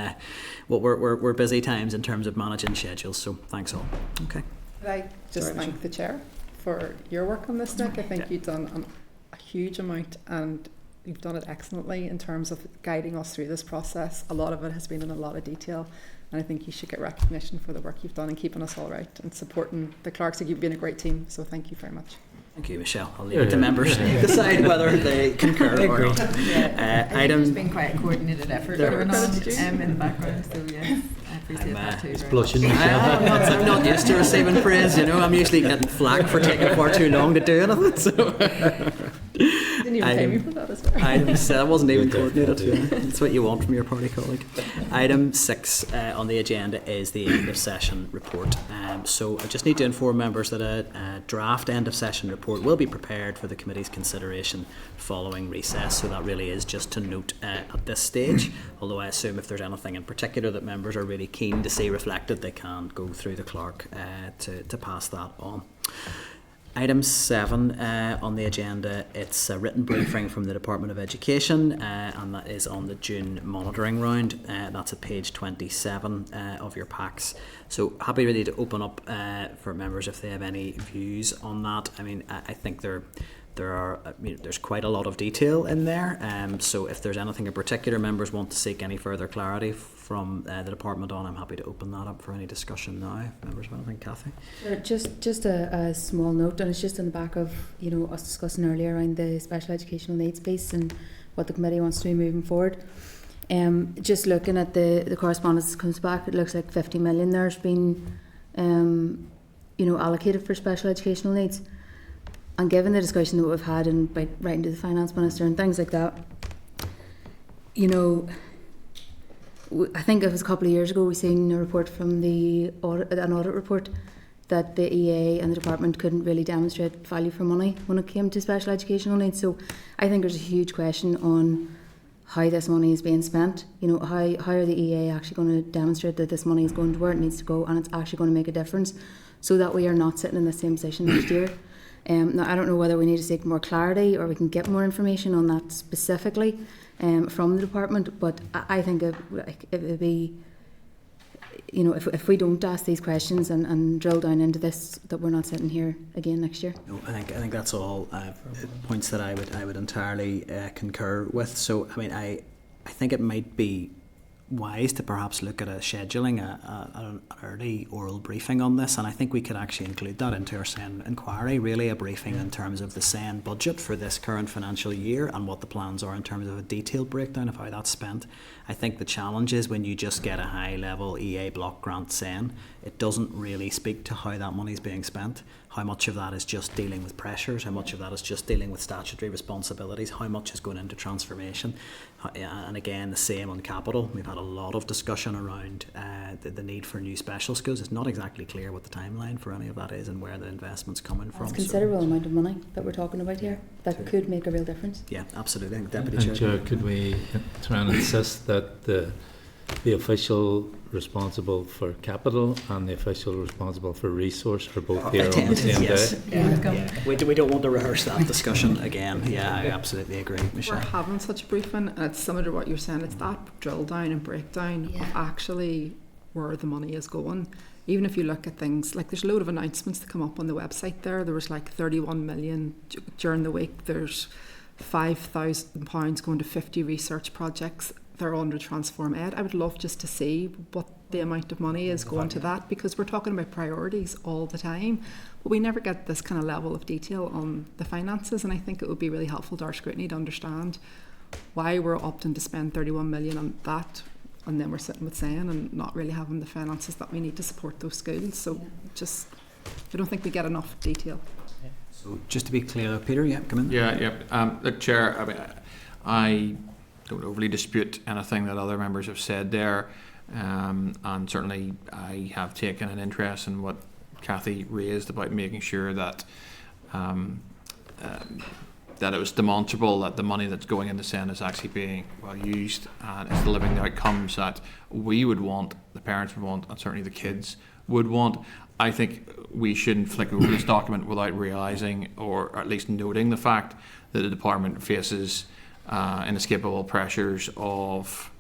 what were busy times in terms of managing schedules. So thanks all. Okay. Could I just thank the chair for your work on this, Nick? I think you've done a huge amount, and you've done it excellently in terms of guiding us through this process. A lot of it has been in a lot of detail, and I think you should get recognition for the work you've done and keeping us all right and supporting the clerks. You've been a great team, so thank you very much. Thank you, Michelle. I'll leave it to members to decide whether they concur or not. There's been quite a coordinated effort going on in the background, so yes, I appreciate that too. It's blushing, Michelle. I'm not used to receiving praise, I'm usually getting flack for taking far too long to do anything. So. Didn't even pay me for that as well. Item 7, I wasn't even coordinated. That's what you want from your party colleague. Item 6 on the agenda is the end of session report. So I just need to inform members that a draft end of session report will be prepared for the committee's consideration following recess. So that really is just to note at this stage, although I assume if there's anything in particular that members are really keen to see reflected, they can go through the clerk to pass that on. Item 7 on the agenda, it's a written briefing from the Department of Education, and that is on the June monitoring round. That's at page 27 of your packs. So happy really to open up for members if they have any views on that. I mean, I think they're there's quite a lot of detail in there. So if there's anything in particular members want to seek any further clarity from the department on, I'm happy to open that up for any discussion now. Members of anything, Kathy? Just a small note, and it's just in the back of us discussing earlier around the special educational needs piece and what the committee wants to do moving forward. Just looking at the correspondence that comes back, it looks like 50 million there's been allocated for special educational needs. And given the discussion that we've had and by writing to the finance minister and things like that, I think it was a couple of years ago we seen a report from an audit report that the EA and the department couldn't really demonstrate value for money when it came to special educational needs. So I think there's a huge question on how this money is being spent. How are the EA actually going to demonstrate that this money is going to where it needs to go and it's actually going to make a difference, so that we are not sitting in the same position next year. Now, I don't know whether we need to seek more clarity or we can get more information on that specifically from the department, but I think it would be, if we don't ask these questions and drill down into this, that we're not sitting here again next year. No, I think that's all points that I would entirely concur with. So, I think it might be wise to perhaps look at scheduling an early oral briefing on this, and I think we could actually include that into our SEN inquiry, really a briefing in terms of the SEN budget for this current financial year and what the plans are in terms of a detailed breakdown of how that's spent. I think the challenge is when you just get a high level EA block grant SEN, it doesn't really speak to how that money is being spent. How much of that is just dealing with pressures, how much of that is just dealing with statutory responsibilities, how much is going into transformation, and again the same on capital. We've had a lot of discussion around the need for new special schools. It's not exactly clear what the timeline for any of that is and where the investment's coming from. It's a considerable amount of money that we're talking about here that could make a real difference. Yeah, absolutely. Deputy Chair, could we try and insist that the official responsible for capital and the official responsible for resource are both here on the same day? Yeah. We don't want to rehearse that discussion again. Yeah, I absolutely agree, Michelle. We're having such a briefing, and it's similar to what you're saying. It's that drill down and breakdown of actually where the money is going. Even if you look at things like there's a load of announcements that come up on the website there. There was like 31 million during the week. There's £5,000 going to 50 research projects. They're under Transform Ed. I would love just to see what the amount of money is going to that, because we're talking about priorities all the time, but we never get this kind of level of detail on the finances, and I think it would be really helpful to our scrutiny to understand why we're opting to spend 31 million on that, and then we're sitting with SEN and not really having the finances that we need to support those schools. So I don't think we get enough detail. So just to be clear, Peter, come in. Look, Chair, I don't overly dispute anything that other members have said there, and certainly I have taken an interest in what Kathy raised about making sure that that it was demonstrable that the money that's going into SEN is actually being well used and is delivering the outcomes that we would want, the parents would want, and certainly the kids would want. I think we shouldn't flick over this document without realising, or at least noting, the fact that the department faces inescapable pressures of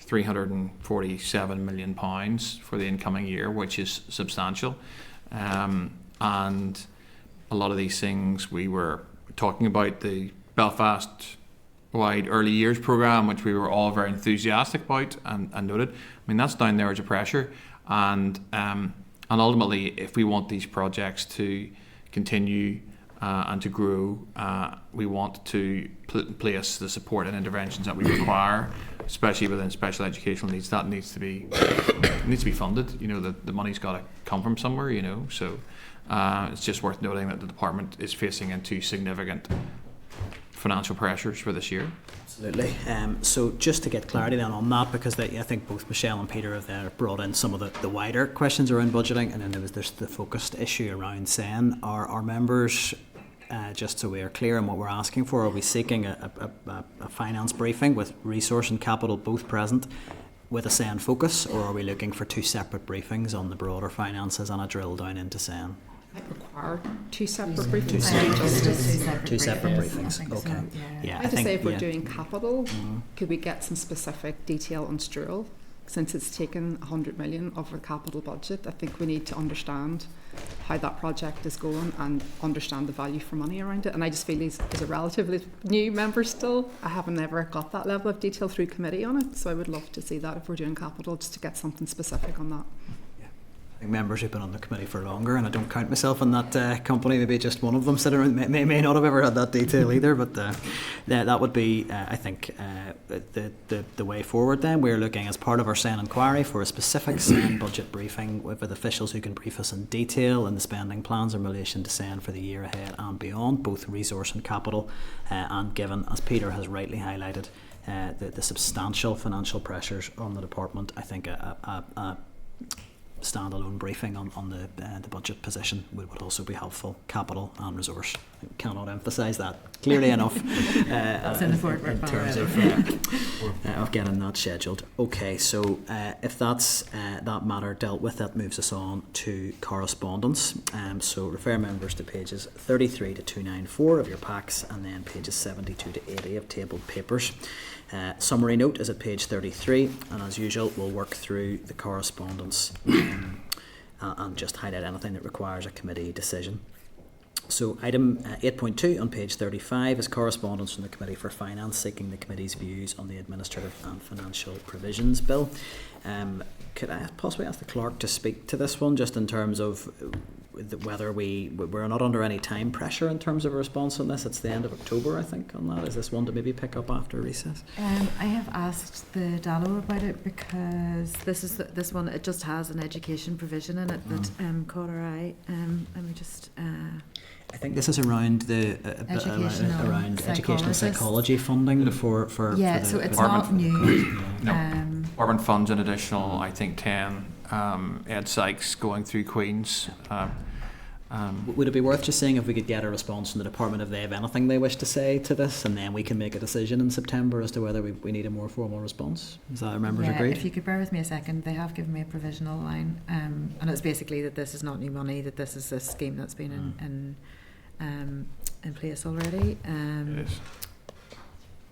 £347 million for the incoming year, which is substantial, and a lot of these things we were talking about, the Belfast wide early years programme, which we were all very enthusiastic about and noted. I mean, that's down there as a pressure, and ultimately if we want these projects to continue and to grow, we want to put in place the support and interventions that we require, especially within special educational needs. That needs to be funded. The money's got to come from somewhere. So it's just worth noting that the department is facing into significant financial pressures for this year. Absolutely. So just to get clarity then on that, because I think both Michelle and Peter have there brought in some of the wider questions around budgeting, and then there's the focused issue around SEN. Our members, just so we are clear on what we're asking for, are we seeking a finance briefing with resource and capital both present with a SEN focus, or are we looking for two separate briefings on the broader finances and a drill down into SEN? Might require two separate briefings. Two separate briefings. Okay. I think if we're doing capital, could we get some specific detail on Strual? since it's taken 100 million of our capital budget, I think we need to understand how that project is going and understand the value for money around it. And I just feel as a relatively new member still, I haven't ever got that level of detail through committee on it. So I would love to see that if we're doing capital, just to get something specific on that. I think members who've been on the committee for longer, and I don't count myself in that company, maybe just one of them sitting around, may not have ever had that detail either, but that would be, I think, the way forward then. We're looking as part of our SEN inquiry for a specific SEN budget briefing with officials who can brief us in detail on the spending plans in relation to SEN for the year ahead and beyond, both resource and capital, and given, as Peter has rightly highlighted, the substantial financial pressures on the department, I think a standalone briefing on the budget position would also be helpful. Capital and resource. I cannot emphasise that clearly enough in terms of getting that scheduled. Okay, so if that's that matter dealt with, that moves us on to correspondence. So refer members to pages 33 to 294 of your packs, and then pages 72 to 80 of tabled papers. Summary note is at page 33, and as usual we'll work through the correspondence and just highlight anything that requires a committee decision. So item 8.2 on page 35 is correspondence from the Committee for Finance seeking the committee's views on the Administrative and Financial Provisions Bill. Could I possibly ask the clerk to speak to this one, just in terms of whether we're not under any time pressure in terms of a response on this? It's the end of October, I think, on that. Is this one to maybe pick up after recess? I have asked the DALO about it because this one, it just has an education provision in it that caught our eye. Let me just... I think this is around the around educational psychology funding for yeah, so it's not new. Department funds an additional, I think, 10 ed psychs going through Queen's. Would it be worth just seeing if we could get a response from the department if they have anything they wish to say to this, and then we can make a decision in September as to whether we need a more formal response? Is that our members agreed? If you could bear with me a second, they have given me a provisional line, and it's basically that this is not new money, that this is a scheme that's been in place already.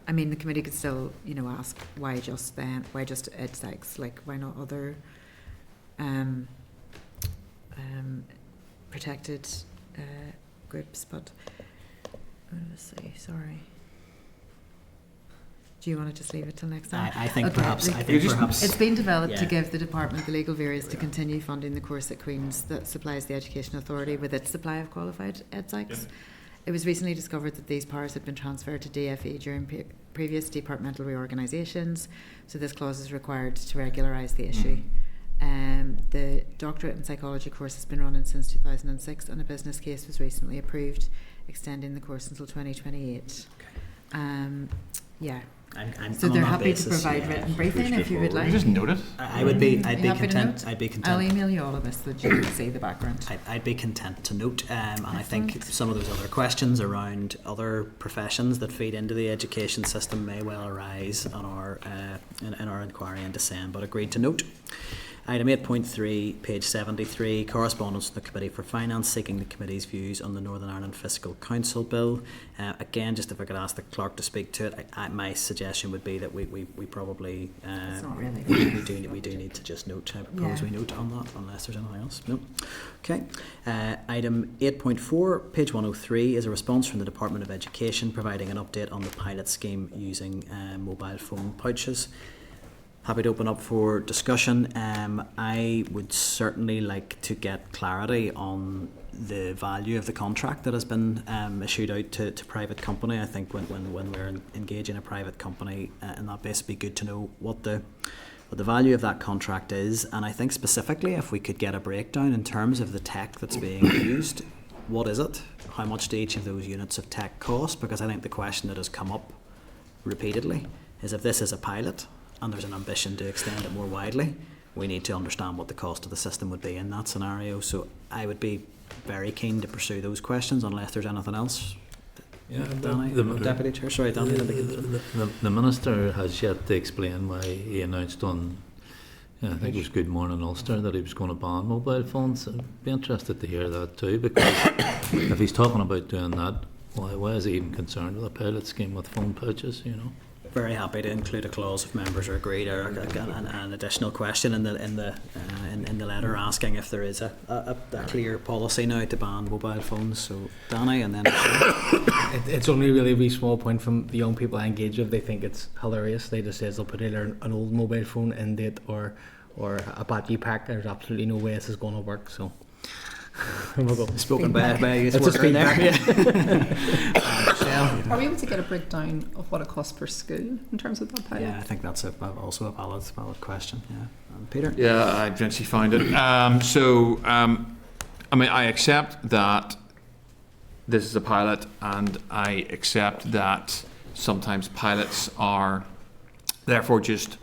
I mean, the committee could still, ask why just them, why just ed psychs, like why not other protected groups, but let's see, sorry. Do you want to just leave it till next time? I think okay, perhaps it's been developed to give the department the legal variance to continue funding the course at Queen's that supplies the Education Authority with its supply of qualified ed psychs. It was recently discovered that these powers had been transferred to DFE during previous departmental reorganisations, so this clause is required to regularise the issue. The doctorate in psychology course has been running since 2006, and a business case was recently approved extending the course until 2028. So they're happy to provide written briefing if you would like. Just note it. I'd be content. I'll email you all of this so that you can see the background. I'd be content to note, and I think some of those other questions around other professions that feed into the education system may well arise on our in our inquiry into SEN, but agreed to note. Item 8.3, page 73, correspondence to the Committee for Finance seeking the committee's views on the Northern Ireland Fiscal Council Bill. Again, just if I could ask the clerk to speak to it, my suggestion would be that we probably it's not really we do need to just note. I propose we note on that unless there's anything else. No. Okay. Item 8.4, page 103, is a response from the Department of Education providing an update on the pilot scheme using mobile phone pouches. Happy to open up for discussion. I would certainly like to get clarity on the value of the contract that has been issued out to private company. I think when we're engaging a private company in that base, it'd be good to know what the value of that contract is. And I think specifically if we could get a breakdown in terms of the tech that's being used. What is it? How much do each of those units of tech cost? Because I think the question that has come up repeatedly is if this is a pilot and there's an ambition to extend it more widely, we need to understand what the cost of the system would be in that scenario. So I would be very keen to pursue those questions unless there's anything else. Yeah, Danny, Deputy Chair. Sorry, Danny. The Minister has yet to explain why he announced on, I think it was Good Morning Ulster, that he was going to ban mobile phones. I'd be interested to hear that too, because if he's talking about doing that, why is he even concerned with a pilot scheme with phone pouches, very happy to include a clause if members are agreed, or an additional question in the letter asking if there is a clear policy now to ban mobile phones. So Danny, and then It's only really a wee small point from the young people I engage with. They think it's hilarious. They just say they'll put either an old mobile phone in date or a battery pack. There's absolutely no way this is going to work. So. Spoken by a youth It's just worker there. feedback. Are we able to get a breakdown of what it costs per school in terms of that pilot? Yeah, I think that's also a valid question. Yeah, Peter. Yeah, I eventually found it. I mean, I accept that this is a pilot, and I accept that sometimes pilots are therefore just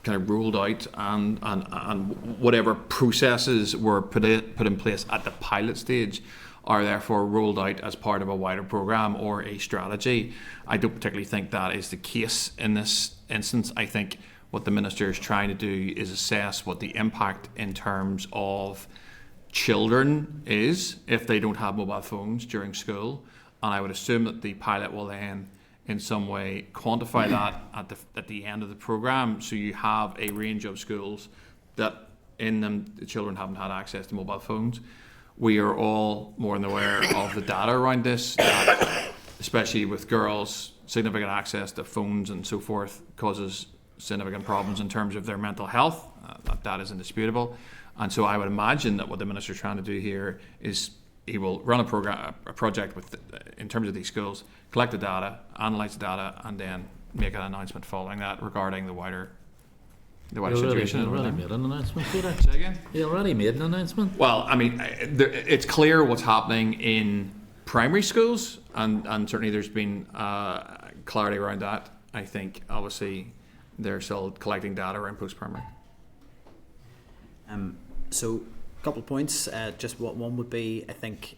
kind of ruled out, and whatever processes were put in place at the pilot stage are therefore ruled out as part of a wider program or a strategy. I don't particularly think that is the case in this instance. I think what the Minister is trying to do is assess what the impact in terms of children is if they don't have mobile phones during school, and I would assume that the pilot will then in some way quantify that at the end of the programme, so you have a range of schools that in them the children haven't had access to mobile phones. We are all more than aware of the data around this, that especially with girls, significant access to phones and so forth causes significant problems in terms of their mental health. That is indisputable. And so I would imagine that what the Minister is trying to do here is he will run a project in terms of these schools, collect the data, analyse the data, and then make an announcement following that regarding the wider situation. You already made an announcement, Peter. Say again? You already made an announcement. Well, I mean, it's clear what's happening in primary schools, and certainly there's been clarity around that. I think obviously they're still collecting data around post-primary. So a couple of points. Just what one would be, I think,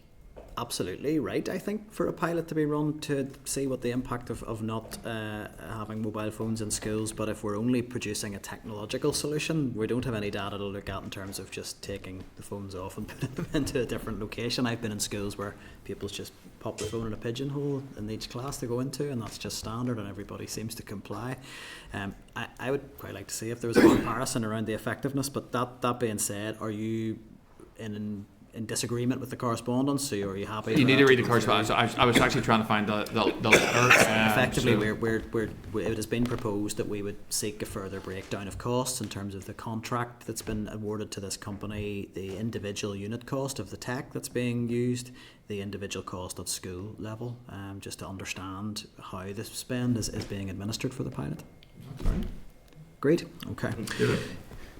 absolutely right, I think, for a pilot to be run to see what the impact of not having mobile phones in schools. But if we're only producing a technological solution, we don't have any data to look at in terms of just taking the phones off and putting them into a different location. I've been in schools where people just pop their phone in a pigeonhole in each class they go into, and that's just standard and everybody seems to comply. I would quite like to see if there was a comparison around the effectiveness. But that being said, are you in disagreement with the correspondence? So are you happy? You need to read the correspondence. I was actually trying to find the letter. Effectively, it has been proposed that we would seek a further breakdown of costs in terms of the contract that's been awarded to this company, the individual unit cost of the tech that's being used, the individual cost at school level, just to understand how this spend is being administered for the pilot. Agreed? Okay.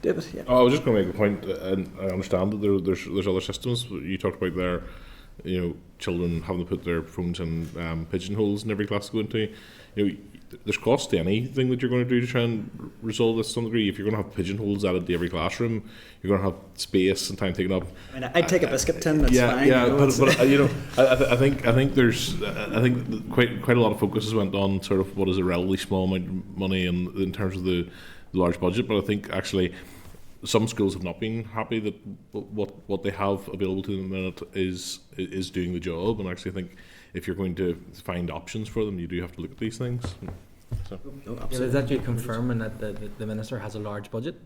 David, yeah. I was just going to make a point, and I understand that there's other systems. You talked about there, children having to put their phones in pigeonholes in every class to go into. There's cost to anything that you're going to do to try and resolve this to some degree. If you're going to have pigeonholes added to every classroom, you're going to have space and time taken up. I mean, I'd take a biscuit tin. That's fine. Yeah, I think there's quite a lot of focus has went on sort of what is a relatively small amount of money in terms of the large budget, but I think actually some schools have not been happy that what they have available to them at the minute is doing the job, and actually I think if you're going to find options for them, you do have to look at these things. So. Is that you confirming that the Minister has a large budget?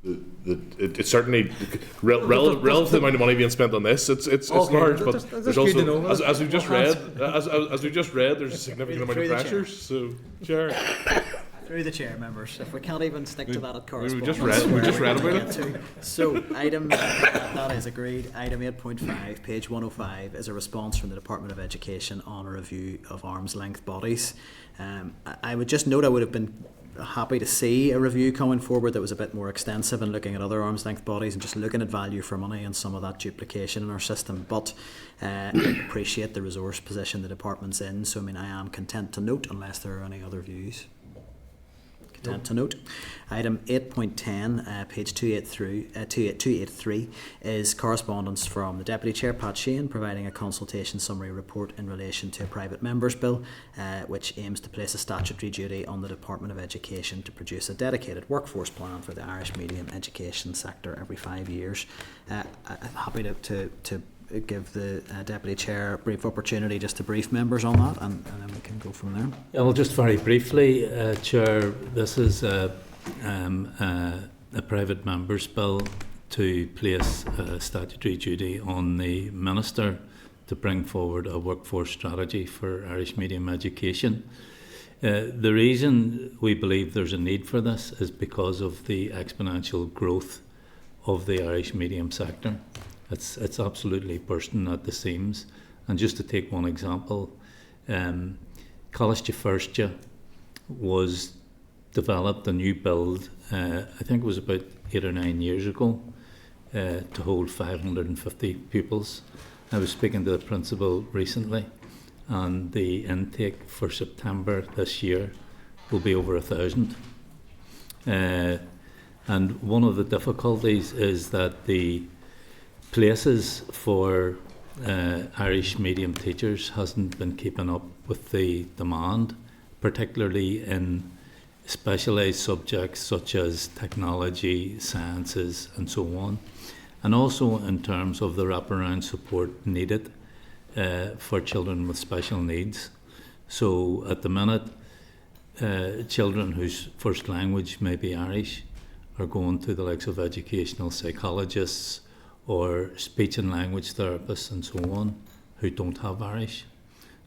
It's certainly relative to the amount of money being spent on this. It's okay, large, but there's also, as we've just read, there's a significant amount of pressures. So, Chair. Through the chair, members. If we can't even stick to that at correspondence, we just read about it. So, item that is agreed. Item 8.5, page 105, is a response from the Department of Education on a review of arm's length bodies. I would just note I would have been happy to see a review coming forward that was a bit more extensive and looking at other arm's length bodies and just looking at value for money and some of that duplication in our system. But I appreciate the resource position the department's in. So, I mean, I am content to note unless there are any other views. To note. Item 8.10, page 283, is correspondence from the Deputy Chair, Pat Sheehan, providing a consultation summary report in relation to a private member's bill, which aims to place a statutory duty on the Department of Education to produce a dedicated workforce plan for the Irish medium education sector every 5 years. I'm happy to give the Deputy Chair a brief opportunity just to brief members on that, and then we can go from there. Yeah, well, just very briefly, Chair, this is a private member's bill to place statutory duty on the Minister to bring forward a workforce strategy for Irish medium education. The reason we believe there's a need for this is because of the exponential growth of the Irish medium sector. It's absolutely bursting at the seams. And just to take one example, College Firstja was developed, a new build, I think it was about 8 or 9 years ago, to hold 550 pupils. I was speaking to the principal recently, and the intake for September this year will be over 1,000. And one of the difficulties is that the places for Irish medium teachers hasn't been keeping up with the demand, particularly in specialised subjects such as technology, sciences and so on, and also in terms of the wraparound support needed for children with special needs. So at the minute, children whose first language may be Irish are going to the likes of educational psychologists or speech and language therapists and so on who don't have Irish.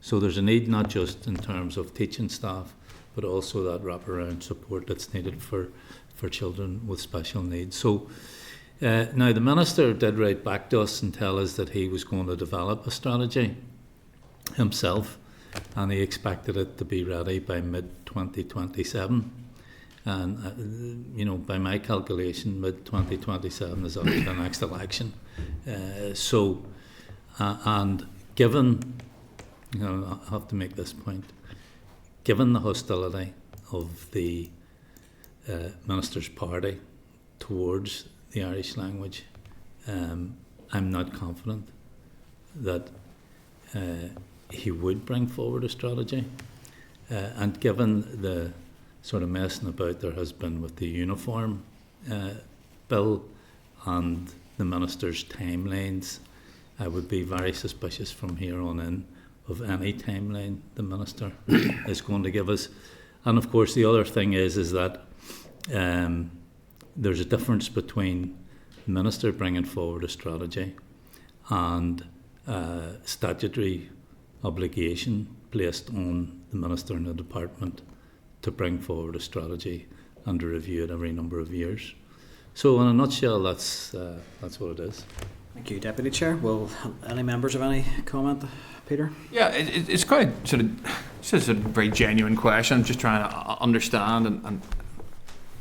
So there's a need not just in terms of teaching staff, but also that wraparound support that's needed for children with special needs. So now the Minister did write back to us and tell us that he was going to develop a strategy himself, and he expected it to be ready by mid-2027. And, by my calculation, mid-2027 is after the next election. And given, I have to make this point, given the hostility of the Minister's party towards the Irish language, I'm not confident that he would bring forward a strategy. And given the sort of messing about there has been with the uniform bill and the Minister's timelines, I would be very suspicious from here on in of any timeline the Minister is going to give us. And of course the other thing is that there's a difference between the Minister bringing forward a strategy and statutory obligation placed on the Minister and the Department to bring forward a strategy and to review it every number of years. So in a nutshell, that's what it is. Thank you, Deputy Chair. Will any members have any comment? Peter? Yeah, it's quite it's just a very genuine question. I'm just trying to understand and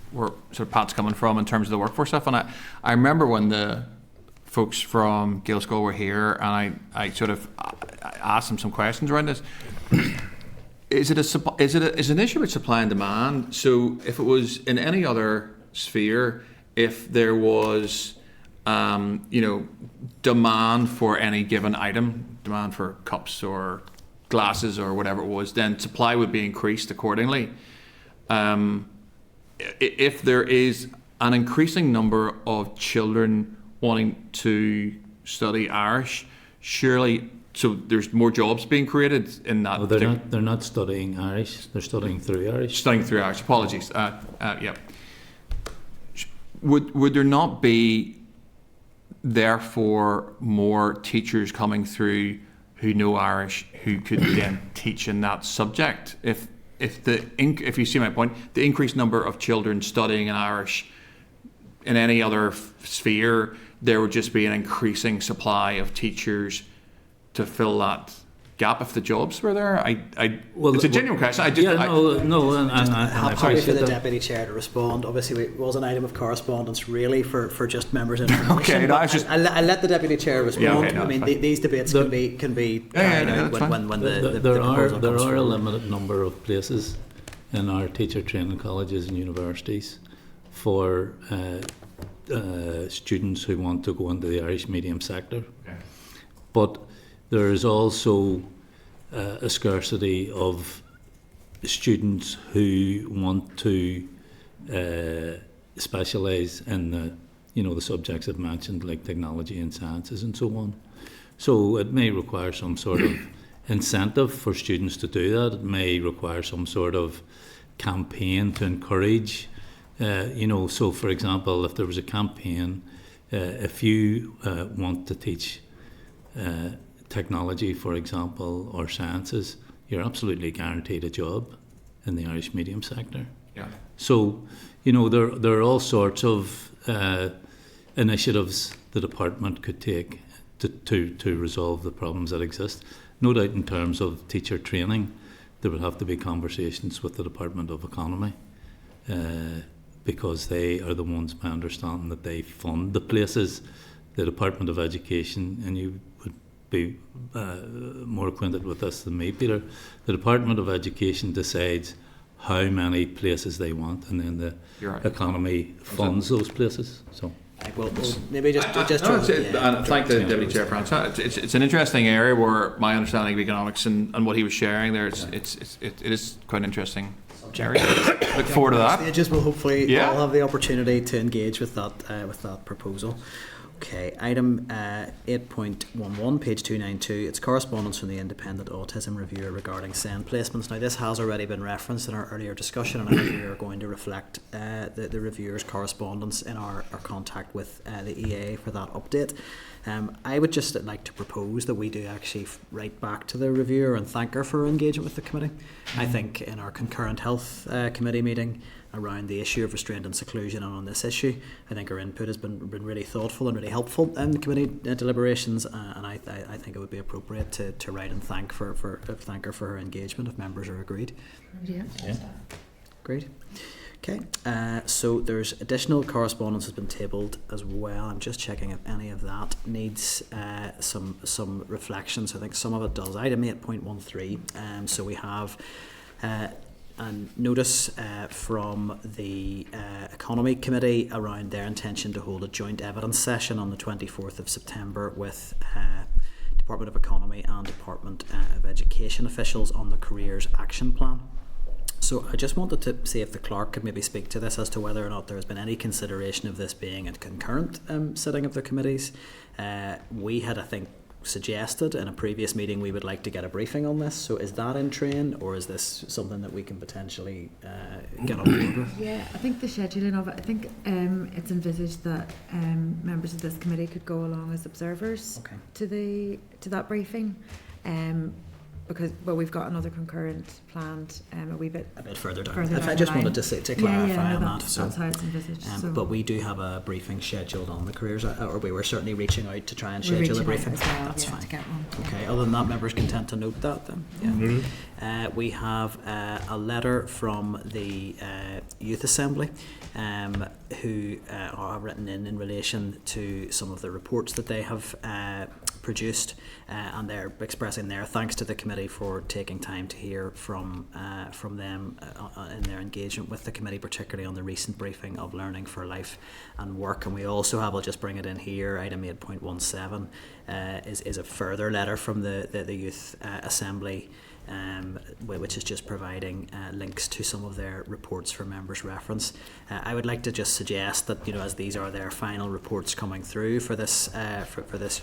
where sort of Pat's coming from in terms of the workforce stuff. And I remember when the folks from Gael School were here, and I asked them some questions around this. Is it an issue with supply and demand? So if it was in any other sphere, if there was demand for any given item, demand for cups or glasses or whatever it was, then supply would be increased accordingly. If there is an increasing number of children wanting to study Irish, surely, so there's more jobs being created in that. No, they're not studying Irish. They're studying through Irish. Studying through Irish. Apologies. Yeah. Would there not be, therefore, more teachers coming through who know Irish who could then teach in that subject? If you see my point, the increased number of children studying in Irish in any other sphere, there would just be an increasing supply of teachers to fill that gap if the jobs were there. It's a genuine question. I'm happy for the Deputy Chair to respond. Obviously, it was an item of correspondence really for just members' information. Okay, no, I'll let the Deputy Chair respond. Yeah, okay, no, these debates can be carried out when the proposal comes There are a forward. limited number of places in our teacher training colleges and universities for students who want to go into the Irish medium sector. Okay. But there is also a scarcity of students who want to specialise in the subjects I've mentioned, like technology and sciences and so on. So it may require some sort of incentive for students to do that. It may require some sort of campaign to encourage. So for example, if there was a campaign, if you want to teach technology, for example, or sciences, you're absolutely guaranteed a job in the Irish medium sector. Yeah. So, there are all sorts of initiatives the department could take to resolve the problems that exist. No doubt in terms of teacher training, there would have to be conversations with the Department of Economy because they are the ones, my understanding, that they fund the places. The Department of Education, and you would be more acquainted with this than me, Peter, the Department of Education decides how many places they want, and then the economy funds those places. So, well, maybe just and thank the Deputy Chair for answering. It's an interesting area where my understanding of economics and what he was sharing there, it is quite interesting. Jerry, look forward to that. Stages will hopefully all have the opportunity to engage with that proposal. Okay, item 8.11, page 292. It's correspondence from the Independent Autism Reviewer regarding SEND placements. Now, this has already been referenced in our earlier discussion, and I think we are going to reflect the reviewer's correspondence in our contact with the EA for that update. I would just like to propose that we do actually write back to the reviewer and thank her for her engagement with the committee. I think in our concurrent health committee meeting around the issue of restraint and seclusion and on this issue, I think her input has been really thoughtful and really helpful in the committee deliberations, and I think it would be appropriate to write and thank her for her engagement if members are agreed. Yeah. Great. Okay, so there's additional correspondence has been tabled as well. I'm just checking if any of that needs some reflection. So I think some of it does. Item 8.13. So we have a notice from the Economy Committee around their intention to hold a joint evidence session on the 24th of September with Department of Economy and Department of Education officials on the Careers Action Plan. So I just wanted to see if the clerk could maybe speak to this as to whether or not there has been any consideration of this being a concurrent sitting of the committees. We had, I think, suggested in a previous meeting we would like to get a briefing on this. So is that in train, or is this something that we can potentially get on board with? Yeah, I think the scheduling of it, I think it's envisaged that members of this committee could go along as observers to that briefing. Because we've got another concurrent planned a wee bit further down. I just wanted to clarify on that. That's how it's envisaged. But we do have a briefing scheduled on the careers, or we were certainly reaching out to try and schedule a briefing. That's fine. To get one. Okay. Other than that, members content to note that then. Yeah. Mm-hmm. We have a letter from the Youth Assembly, who are written in relation to some of the reports that they have produced, and they're expressing their thanks to the committee for taking time to hear from them in their engagement with the committee, particularly on the recent briefing of Learning for Life and Work. And we also have, I'll just bring it in here, item 8.17 is a further letter from the Youth Assembly, which is just providing links to some of their reports for members' reference. I would like to just suggest that, as these are their final reports coming through for this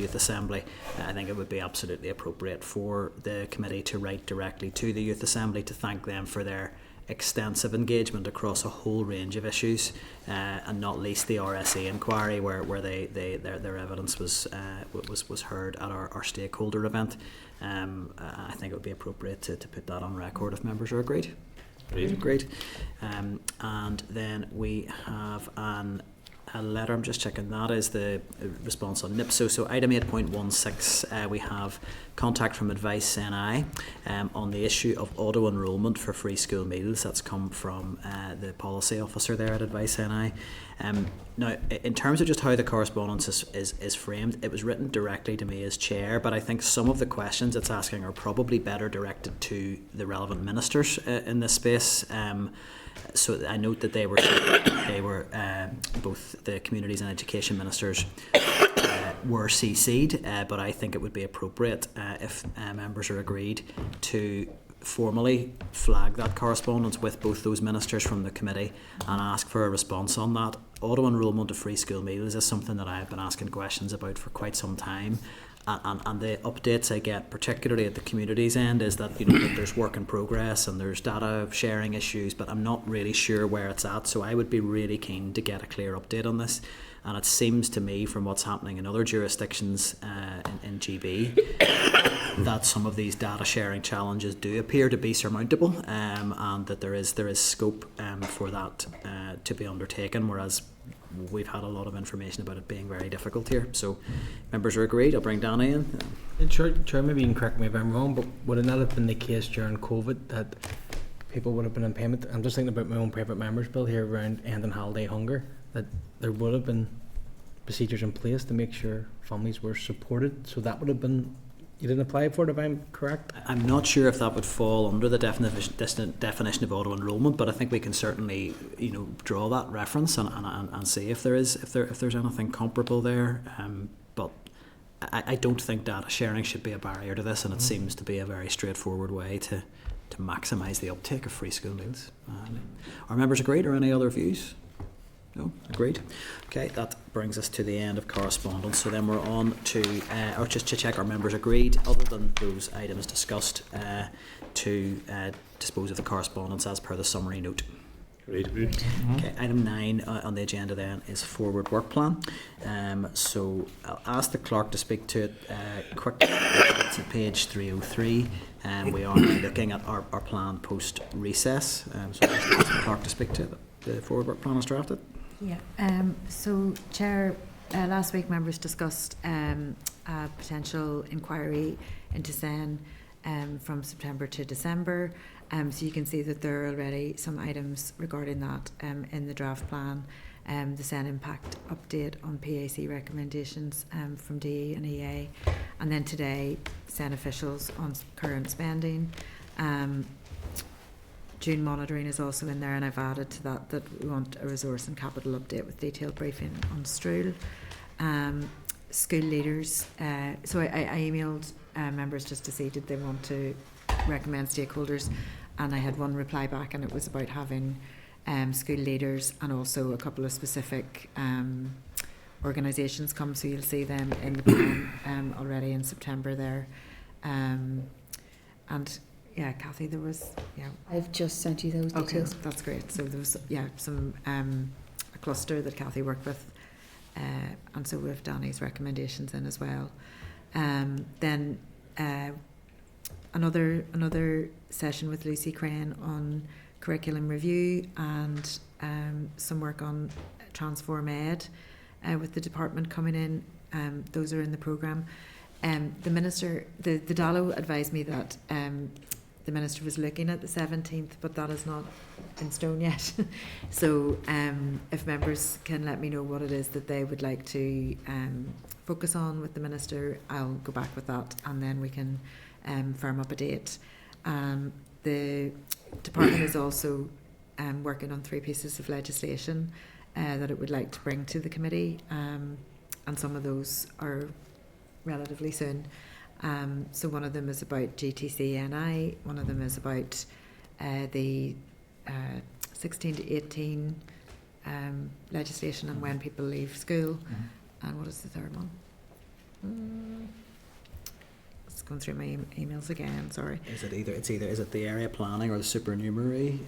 Youth Assembly, I think it would be absolutely appropriate for the committee to write directly to the Youth Assembly to thank them for their extensive engagement across a whole range of issues, and not least the RSE inquiry, where their evidence was heard at our stakeholder event. I think it would be appropriate to put that on record if members are agreed. Great. And then we have a letter, I'm just checking, that is the response on NIPSO. So item 8.16, we have contact from Advice NI on the issue of auto-enrolment for free school meals. That's come from the policy officer there at Advice NI. Now, in terms of just how the correspondence is framed, it was written directly to me as chair, but I think some of the questions it's asking are probably better directed to the relevant ministers in this space. So I note that they were both the Communities and Education Ministers were CC'd, but I think it would be appropriate if members are agreed to formally flag that correspondence with both those ministers from the committee and ask for a response on that. Auto-enrolment of free school meals is something that I have been asking questions about for quite some time, and the updates I get, particularly at the communities end, is that that there's work in progress and there's data sharing issues, but I'm not really sure where it's at. So I would be really keen to get a clear update on this. And it seems to me, from what's happening in other jurisdictions in GB, that some of these data sharing challenges do appear to be surmountable, and that there is scope for that to be undertaken, whereas we've had a lot of information about it being very difficult here. So members are agreed. I'll bring Danny in. Chair, maybe you can correct me if I'm wrong, but would it not have been the case during COVID that people would have been in payment? I'm just thinking about my own private members bill here around ending holiday hunger, that there would have been procedures in place to make sure families were supported. So that would have been, you didn't apply for it, if I'm correct? I'm not sure if that would fall under the definition of auto enrolment, but I think we can certainly draw that reference and see if there's anything comparable there. But I don't think data sharing should be a barrier to this, and it seems to be a very straightforward way to maximise the uptake of free school meals. Are members agreed, or any other views? No? Agreed? Okay, that brings us to the end of correspondence. So then we're on to, or just to check our members agreed, other than those items discussed, to dispose of the correspondence as per the summary note. Agreed. Okay, item 9 on the agenda then is forward work plan. So I'll ask the clerk to speak to it quickly. It's at page 303. We are now looking at our plan post recess. So I'll just ask the clerk to speak to it. The forward work plan is drafted. Yeah. So, Chair, last week members discussed a potential inquiry into SEN from September to December. So you can see that there are already some items regarding that in the draft plan. The SEN impact update on PAC recommendations from DE and EA, and then today SEN officials on current spending. June monitoring is also in there, and I've added to that we want a resource and capital update with detailed briefing on Stroll. School leaders, so I emailed members just to see did they want to recommend stakeholders, and I had one reply back, and it was about having school leaders and also a couple of specific organisations come, so you'll see them in the plan already in September there. And yeah, Kathy, there was, I've just sent you those details. Okay, that's great. So there was, some a cluster that Kathy worked with, and so we have Danny's recommendations in as well. Then another session with Lucy Crane on curriculum review and some work on Transform Ed with the department coming in. Those are in the programme. The Minister, the DALO advised me that the Minister was looking at the 17th, but that is not in stone yet. So if members can let me know what it is that they would like to focus on with the Minister, I'll go back with that, and then we can firm up a date. The department is also working on 3 pieces of legislation that it would like to bring to the committee, and some of those are relatively soon. So one of them is about GTC-NI, one of them is about the 16 to 18 legislation and when people leave school. And what is the third one? It's going through my emails again, sorry. Is it the area planning or the supernumerary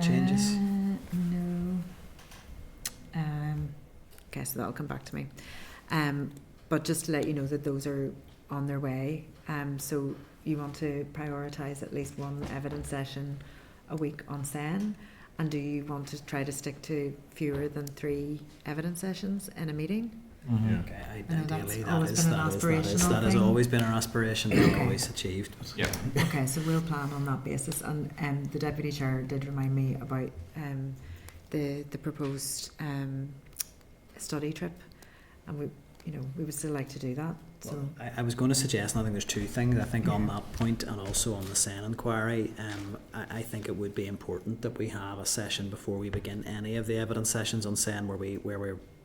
changes? No. Okay, so that'll come back to me. But just to let you know that those are on their way. So you want to prioritise at least one evidence session a week on SEN, and do you want to try to stick to fewer than 3 evidence sessions in a meeting? Okay, ideally that has thing. always been our aspiration, and always achieved. Yeah. Okay, so we'll plan on that basis. And the Deputy Chair did remind me about the proposed study trip, and we would still like to do that. So well, I was going to suggest, and I think there's 2 things. I think on that point, and also on the SEN inquiry, I think it would be important that we have a session before we begin any of the evidence sessions on SEN where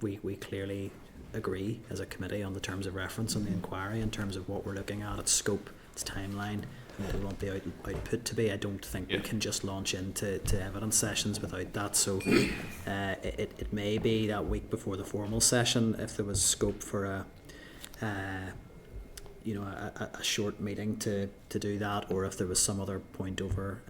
we clearly agree as a committee on the terms of reference on the inquiry, in terms of what we're looking at, its scope, its timeline, and what we want the output to be. I don't think we can just launch into evidence sessions without that. So it may be that week before the formal session, if there was scope for you know, a short meeting to do that, or if there was some other point over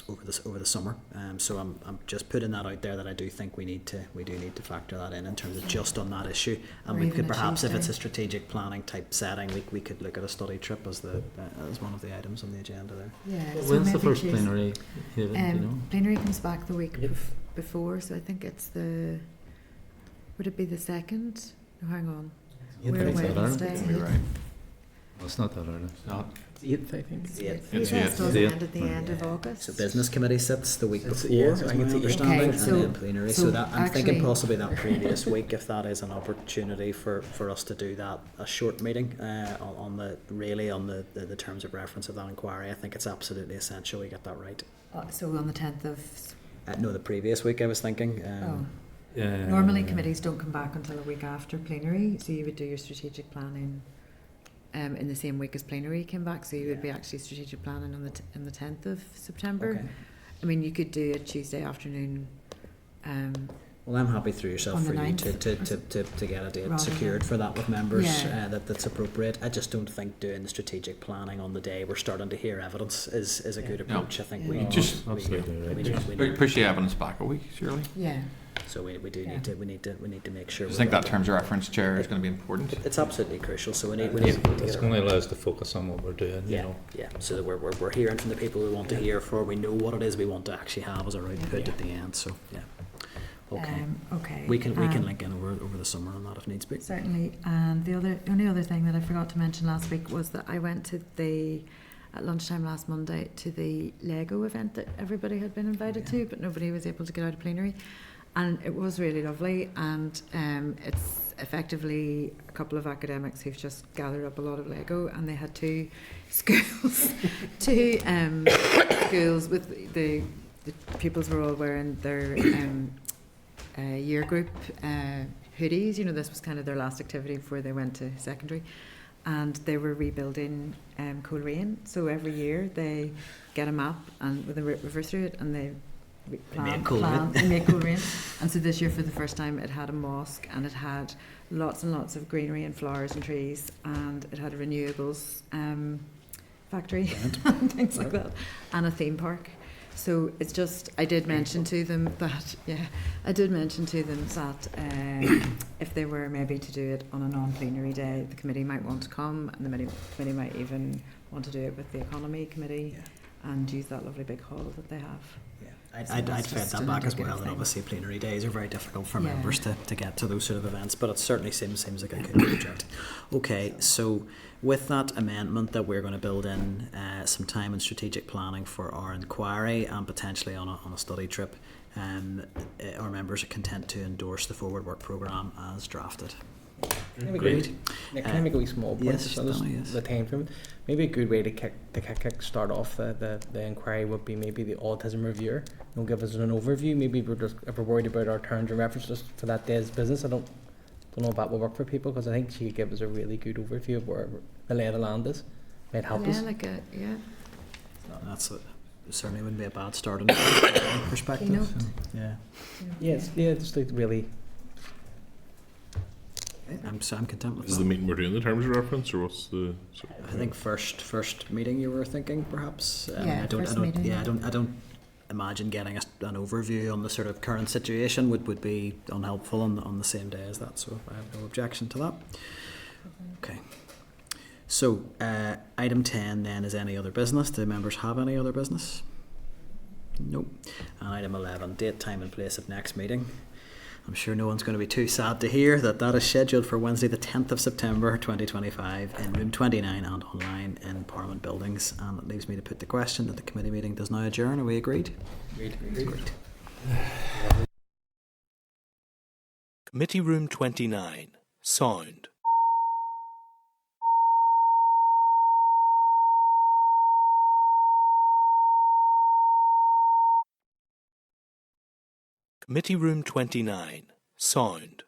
over the summer. So I'm just putting that out there, that I do think we do need to factor that in terms of just on that issue. And Or we even could a perhaps, if it's a Tuesday. strategic planning type setting, we could look at a study trip as one of the items on the agenda there. Yeah. so When's the maybe first Tuesday. plenary hearing, do you know? Plenary comes back the week Yep. before, so I think it's would it be the 2nd? No, hang on. You'd We're think so, Darren. Wednesday. Well, it's not that early. Not. Eighth, I think. It's the eighth. It's Yes, the does eighth. end at the end of Yeah. August. So business committee sits the week It's- before, yeah, is so I my can see- understanding, Okay, and so- then plenary. So so that I'm thinking actually- possibly that previous week, if that is an opportunity for us to do that, a short meeting on the terms of reference of that inquiry. I think it's absolutely essential we get that right. So on the 10th of... No, the previous week I was thinking. Normally committees don't come back until a week after plenary, so you would do your strategic planning in the same week as plenary came back, so you would be actually strategic planning on the 10th of September. Okay. I mean, you could do it Tuesday afternoon. Well, I'm happy through yourself On the for you 9th, to get a date rather secured than- for that with members Yeah. that's appropriate. I just don't think doing the strategic planning on the day we're starting to hear evidence is a good No. approach. I think Yeah. we No, just- absolutely right. we Push the evidence back a week, surely. Yeah. so we do Yeah. need to make sure. I we're think that ready. terms of reference, Chair, is going to be important. It's absolutely crucial. So we need It's to get it going to right. allow us to focus on what we're doing, you Yeah, know. yeah. So that we're hearing from the people we want to hear for. We know what it is we want to actually have as our output at the end. So yeah. Okay. Okay. We can link in over the summer on that if needs be. Certainly. And the only other thing that I forgot to mention last week was that I went to at lunchtime last Monday to the Lego event that everybody had been invited to, but nobody was able to get out of plenary. And it was really lovely, and it's effectively a couple of academics who've just gathered up a lot of Lego, and they had two schools, schools with the pupils were all wearing their year group hoodies. You know, this was kind of their last activity before they went to secondary, and they were rebuilding Coleraine. So every year they get a map and with a river through it, and they make Coleraine. they make Coleraine. And so this year, for the first time, it had a mosque, and it had lots and lots of greenery and flowers and trees, and it had a renewables factory and things like that, and a theme park. So it's just, I did mention to them that if they were maybe to do it on a non-plenary day, the committee might want to come, and the committee might even want to do it with the economy committee and use that lovely big hall that they have. I'd that's fed just that an back as well. indicative That thing. obviously plenary days are very difficult for Yeah. members to get to those sort of events, but it certainly seems like a good project. Okay, so with that amendment that we're going to build in some time and strategic planning for our inquiry and potentially on a study trip, our members are content to endorse the forward work programme as drafted. Great. Can I make a wee small point? Yes, just on this, Danny, yes. the time frame. Maybe a good way to kick start off the inquiry would be maybe the autism reviewer. They'll give us an overview. Maybe if we're worried about our terms and references for that day's business, I don't know if that will work for people, because I think she gave us a really good overview of where the lay of the land is. Might help us. That's it. Certainly wouldn't be a bad start in my perspective. Keynote. Yeah. Yes, yeah, just like really. I'm content with Is that. the meeting we're doing the terms of reference, or what's the? I think first meeting you were thinking perhaps. Yeah, first meeting. Yeah, I don't imagine getting an overview on the sort of current situation would be unhelpful on the same day as that. So I have no objection to that. Okay. So item 10 then is any other business. Do members have any other business? Nope. And item 11, date, time and place of next meeting. I'm sure no one's going to be too sad to hear that is scheduled for Wednesday the 10th of September 2025 in room 29 and online in Parliament Buildings. And it leaves me to put the question that the committee meeting does now adjourn. Are we agreed? Agreed. Committee Room 29. Sound. Committee Room 29. Sound.